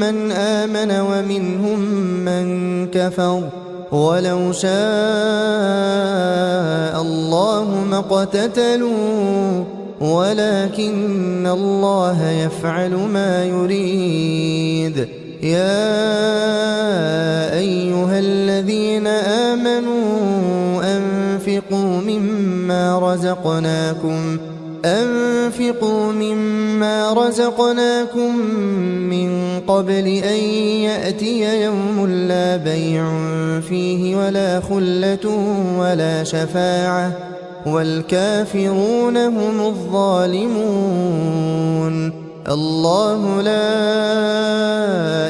S1: من آمن ومنهم من كفر ولو شاء الله ما اقتتلوا ولكن الله يفعل ما يريد يا أيها الذين آمنوا أنفقوا مما رزقناكم من قبل أن يأتي يوم لا بيع فيه ولا خلة ولا شفاعة والكافرون هم الظالمون الله لا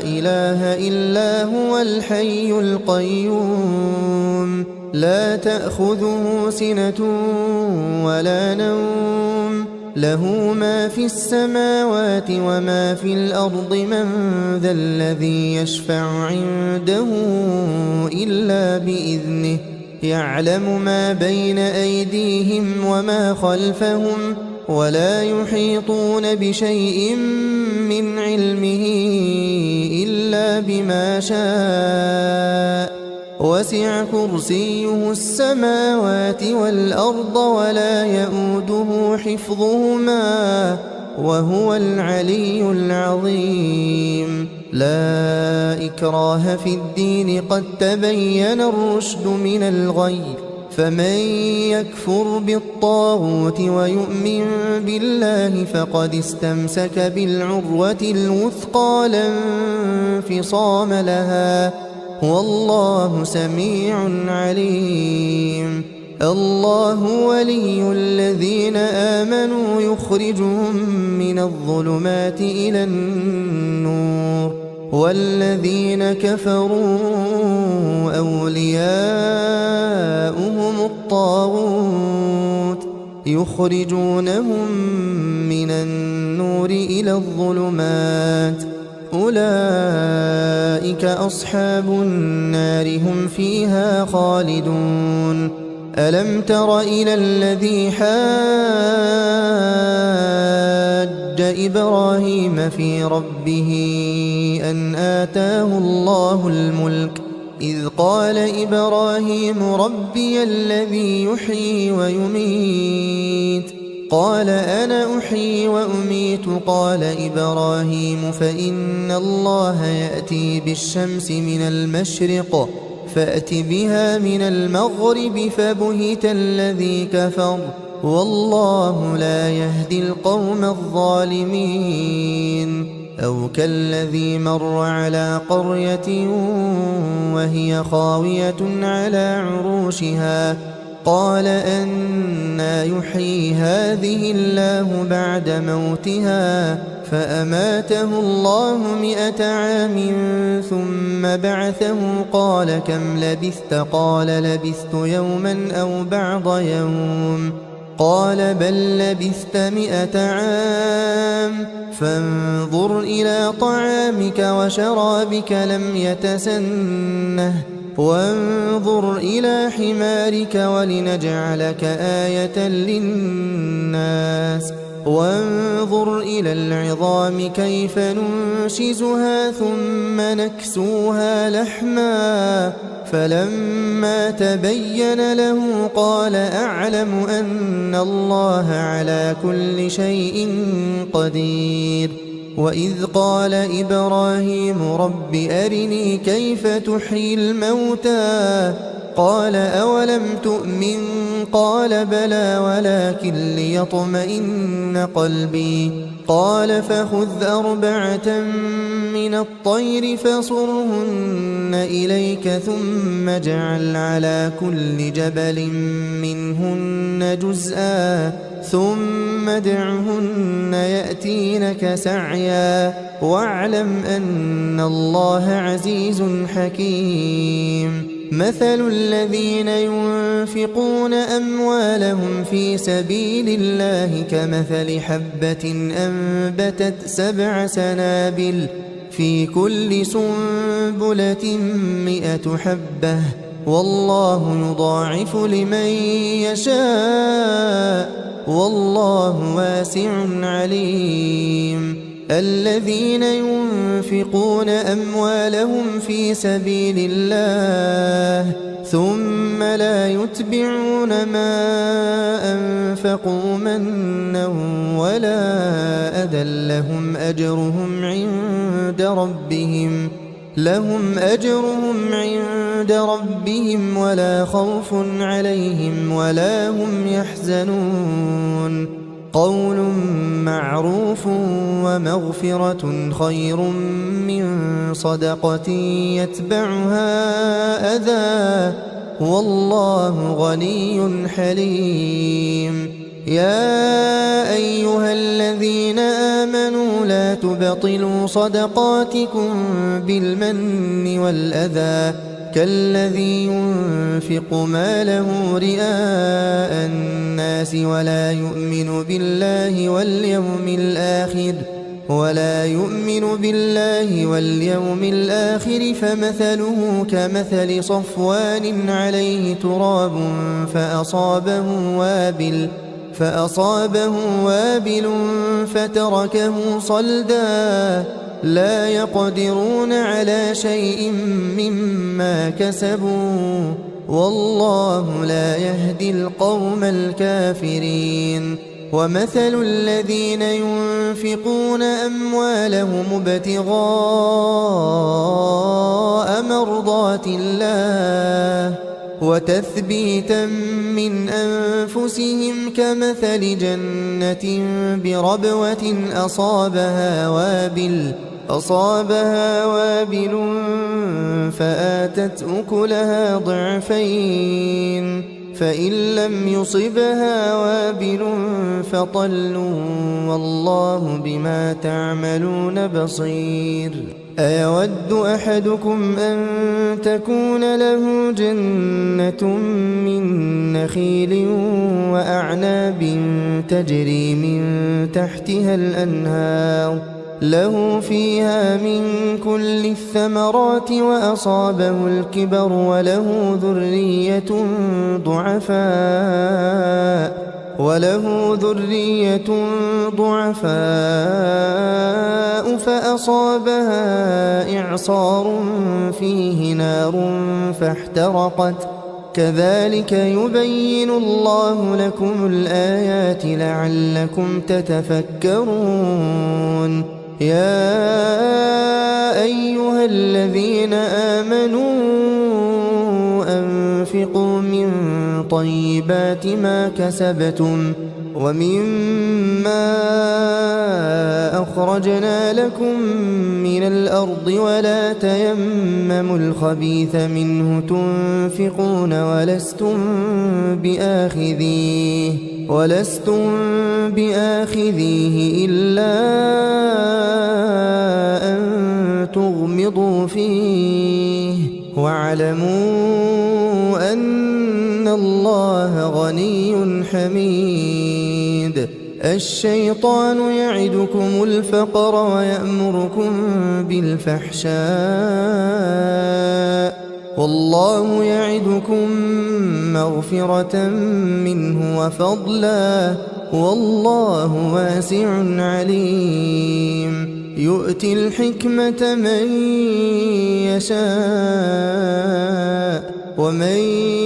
S1: إله إلا هو الحي القيوم لا تأخذه سنة ولا نوم له ما في السماوات وما في الأرض من ذا الذي يشفع عنده إلا بإذنه يعلم ما بين أيديهم وما خلفهم ولا يحيطون بشيء من علمه إلا بما شاء وسع كرسيه السماوات والأرض ولا يؤوده حفظهما وهو العلي العظيم لا إكراه في الدين قد تبين الرشد من الغي فمن يكفر بالطاغوت ويؤمن بالله فقد استمسك بالعروة الوثقى لا انفصام لها والله سميع عليم الله ولي الذين آمنوا يخرجهم من الظلمات إلى النور والذين كفروا أولياؤهم الطاغوت يخرجونهم من النور إلى الظلمات أولئك أصحاب النار هم فيها خالدون ألم تر إلى الذي حاج إبراهيم في ربه أن آتاه الله الملك إذ قال إبراهيم ربي الذي يحيي ويميت قال أنا أحيي وأميت قال إبراهيم فإن الله يأتي بالشمس من المشرق فأت بها من المغرب فبهت الذي كفر والله لا يهدي القوم الظالمين أو كالذي مر على قرية وهي خاوية على عروشها قال أنى يحيي هذه الله بعد موتها فأماته الله 100 عام ثم بعثه قال كم لبثت قال لبثت يوما أو بعض يوم قال بل لبثت 100 عام فانظر إلى طعامك وشرابك لم يتسنه وانظر إلى حمارك ولنجعلك آية للناس وانظر إلى العظام كيف ننشزها ثم نكسوها لحما فلما تبين له قال أعلم أن الله على كل شيء قدير وإذ قال إبراهيم رب أرني كيف تحيي الموتى قال أولم تؤمن قال بلى ولكن ليطمئن قلبي قال فخذ 4 من الطير فصرهن إليك ثم اجعل على كل جبل منهن جزءا ثم ادعهن يأتينك سعيا واعلم أن الله عزيز حكيم مثل الذين ينفقون أموالهم في سبيل الله كمثل حبة أنبتت 7 سنابل في كل سنبلة 100 حبة والله يضاعف لمن يشاء والله واسع عليم الذين ينفقون أموالهم في سبيل الله ثم لا يتبعون ما أنفقوا منا ولا أذى لهم أجرهم عند ربهم ولا خوف عليهم ولا هم يحزنون قول معروف ومغفرة خير من صدقة يتبعها أذى والله غني حليم يا أيها الذين آمنوا لا تبطلوا صدقاتكم بالمن والأذى كالذي ينفق ماله رئاء الناس ولا يؤمن بالله واليوم الآخر فمثله كمثل صفوان عليه تراب فأصابه وابل فتركه صلدا لا يقدرون على شيء مما كسبوا والله لا يهدي القوم الكافرين ومثل الذين ينفقون أموالهم ابتغاء مرضات الله وتثبيتا من أنفسهم كمثل جنة بربوة أصابها وابل فآتت أكلها ضعفين فإن لم يصبها وابل فطل والله بما تعملون بصير أيود أحدكم أن تكون له جنة من نخيل وأعناب تجري من تحتها الأنهار له فيها من كل الثمرات وأصابه الكبر وله ذرية ضعفاء فأصابها إعصار فيه نار فاحترقت كذلك يبين الله لكم الآيات لعلكم تتفكرون يا أيها الذين آمنوا أنفقوا من طيبات ما كسبتم ومما أخرجنا لكم من الأرض ولا تيمموا الخبيث منه تنفقون ولستم بآخذيه إلا أن تغمضوا فيه واعلموا أن الله غني حميد الشيطان يعدكم الفقر ويأمركم بالفحشاء والله يعدكم مغفرة منه وفضلا والله واسع عليم يؤتي الحكمة من يشاء ومن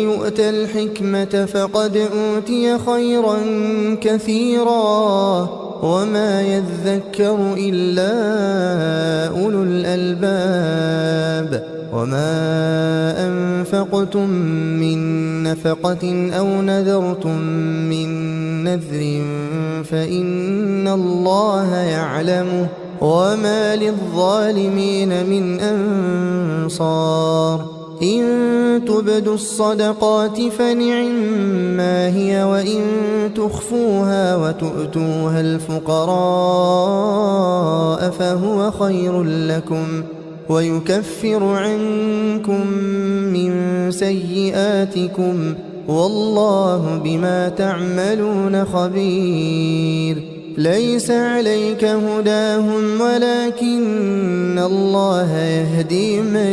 S1: يؤت الحكمة فقد أوتي خيرا كثيرا وما يذكر إلا أولو الألباب وما أنفقتم من نفقة أو نذرتم من نذر فإن الله يعلمه وما للظالمين من أنصار إن تبدوا الصدقات فنعما هي وإن تخفوها وتؤتوها الفقراء فهو خير لكم ويكفر عنكم من سيئاتكم والله بما تعملون خبير ليس عليك هداهم ولكن الله يهدي من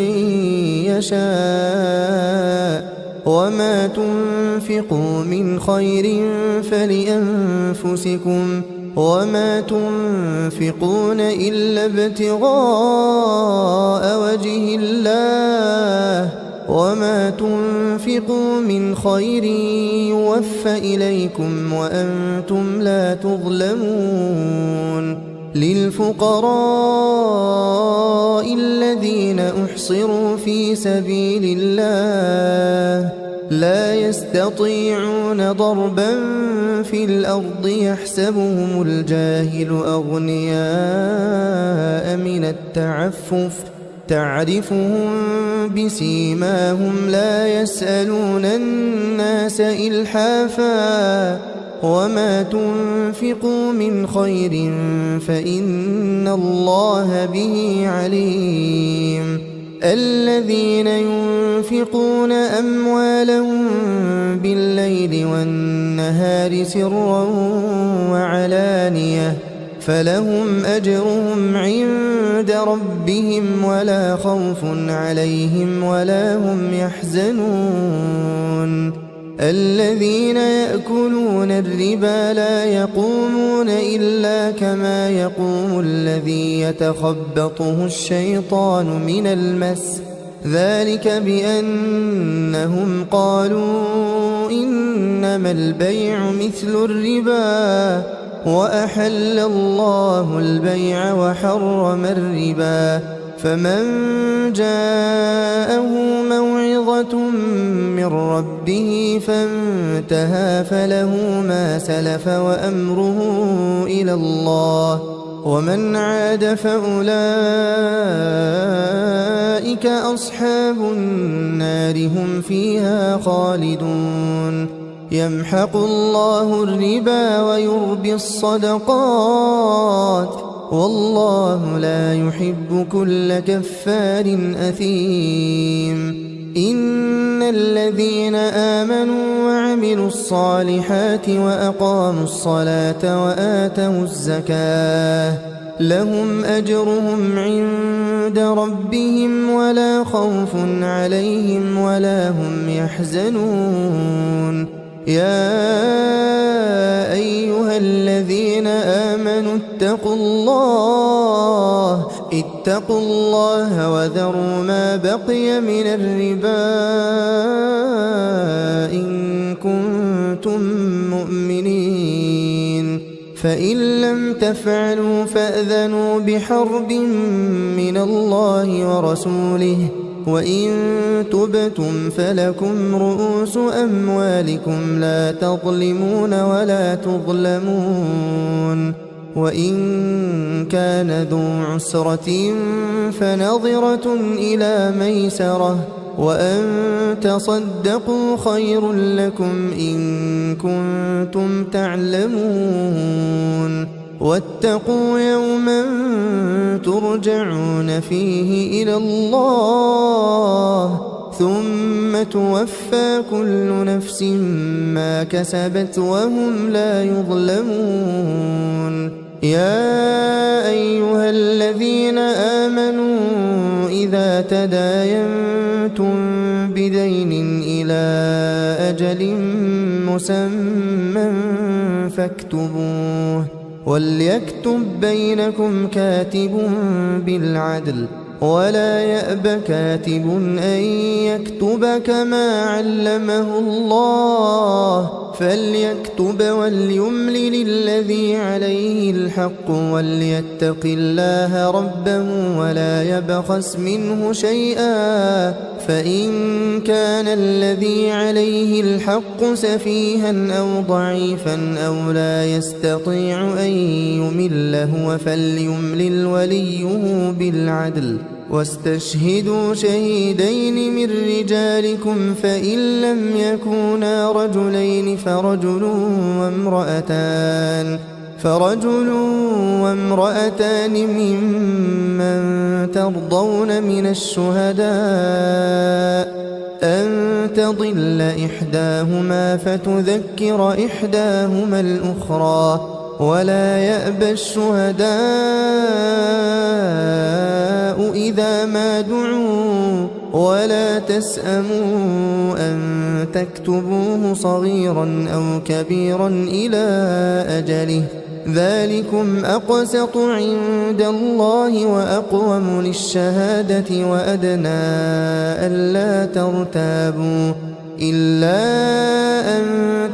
S1: يشاء وما تنفقوا من خير فلأنفسكم وما تنفقون إلا ابتغاء وجه الله وما تنفقوا من خير يوفى إليكم وأنتم لا تظلمون للفقراء الذين أحصروا في سبيل الله لا يستطيعون ضربا في الأرض يحسبهم الجاهل أغنياء من التعفف تعرفهم بسيماهم لا يسألون الناس إلحافا وما تنفقوا من خير فإن الله به عليم الذين ينفقون أموالهم بالليل والنهار سرا وعلانية فلهم أجرهم عند ربهم ولا خوف عليهم ولا هم يحزنون الذين يأكلون الربا لا يقومون إلا كما يقوم الذي يتخبطه الشيطان من المس ذلك بأنهم قالوا إنما البيع مثل الربا وأحل الله البيع وحرم الربا فمن جاءه موعظة من ربه فانتهى فله ما سلف وأمره إلى الله ومن عاد فأولئك أصحاب النار هم فيها خالدون يمحق الله الربا ويربي الصدقات والله لا يحب كل كفار أثيم إن الذين آمنوا وعملوا الصالحات وأقاموا الصلاة وآتوا الزكاة لهم أجرهم عند ربهم ولا خوف عليهم ولا هم يحزنون يا أيها الذين آمنوا اتقوا الله وذروا ما بقي من الربا إن كنتم مؤمنين فإن لم تفعلوا فأذنوا بحرب من الله ورسوله وإن تبتم فلكم رؤوس أموالكم لا تظلمون ولا تظلمون وإن كان ذو عسرة فنظرة إلى ميسرة وأن تصدقوا خير لكم إن كنتم تعلمون واتقوا يوما ترجعون فيه إلى الله ثم توفى كل نفس ما كسبت وهم لا يظلمون يا أيها الذين آمنوا إذا تداينتم بدين إلى أجل مسمى فاكتبوه وليكتب بينكم كاتب بالعدل ولا يأب كاتب أن يكتب كما علمه الله فليكتب وليملل الذي عليه الحق وليتق الله ربه ولا يبخس منه شيئا، فإن كان الذي عليه الحق سفيها أو ضعيفا أو لا يستطيع أن يمل هو فليملل وليه بالعدل، واستشهدوا شهيدين من رجالكم فإن لم يكونا رجلين فرجل وامرأتان ممن ترضون من الشهداء أن تضل إحداهما فتذكر إحداهما الأخرى، ولا يأبى الشهداء إذا ما دعوا، ولا تسأموا أن تكتبوه صغيرا أو كبيرا إلى أجله، ذلكم أقسط عند الله وأقوم للشهادة وأدنى ألا ترتابوا، إلا أن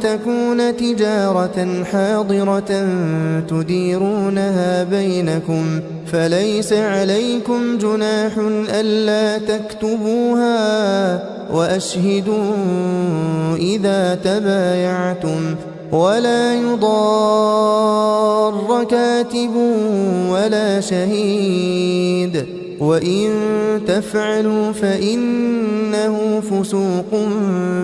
S1: تكون تجارة حاضرة تديرونها بينكم فليس عليكم جناح ألا تكتبوها، وأشهدوا إذا تبايعتم، ولا يضار كاتب ولا شهيد، وإن تفعلوا فإنه فسوق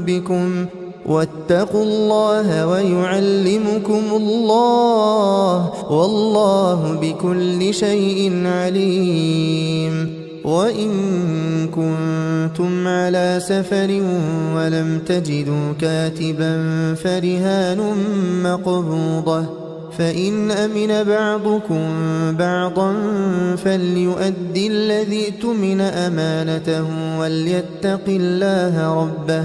S1: بكم، واتقوا الله ويعلمكم الله والله بكل شيء عليم. وإن كنتم على سفر ولم تجدوا كاتبا فرهان مقبوضة، فإن أمن بعضكم بعضا فليؤدي الذي اؤتمن أمانته وليتق الله ربه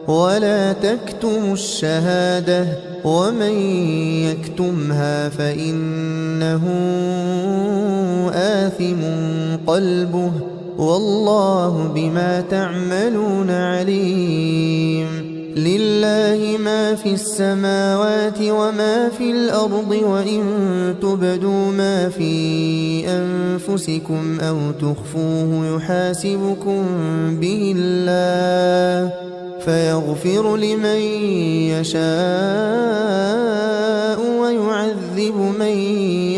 S1: ولا تكتموا الشهادة، ومن يكتمها فإنه آثم قلبه والله بما تعملون عليم. لله ما في السماوات وما في الأرض، وإن تبدوا ما في أنفسكم أو تخفوه يحاسبكم به الله فيغفر لمن يشاء ويعذب من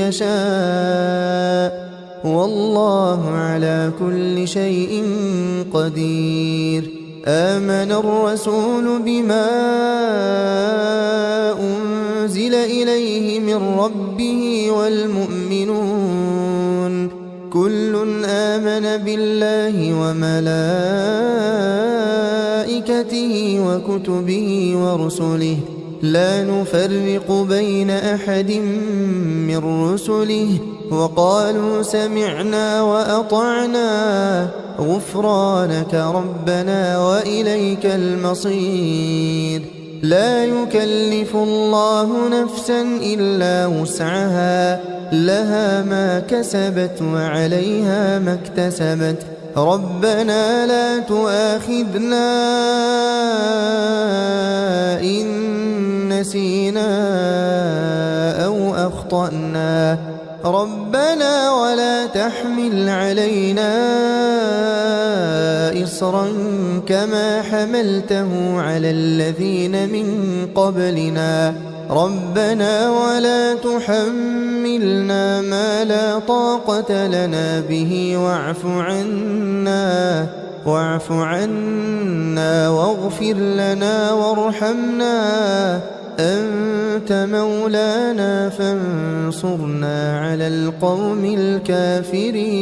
S1: يشاء، والله على كل شيء قدير. آمن الرسول بما أنزل إليه من ربه والمؤمنون كل آمن بالله وملائكته وكتبه ورسله لا نفرق بين أحد من رسله وقالوا سمعنا وأطعنا غفرانك ربنا وإليك المصير. لا يكلف الله نفسا إلا وسعها، لها ما كسبت وعليها ما اكتسبت. ربنا لا تؤاخذنا إن نسينا أو أخطأنا، ربنا ولا تحمل علينا إصرا كما حملته على الذين من قبلنا، ربنا ولا تحملنا ما لا طاقة لنا به واعف عنا واغفر لنا وارحمنا أنت مولانا فانصرنا على القوم الكافرين.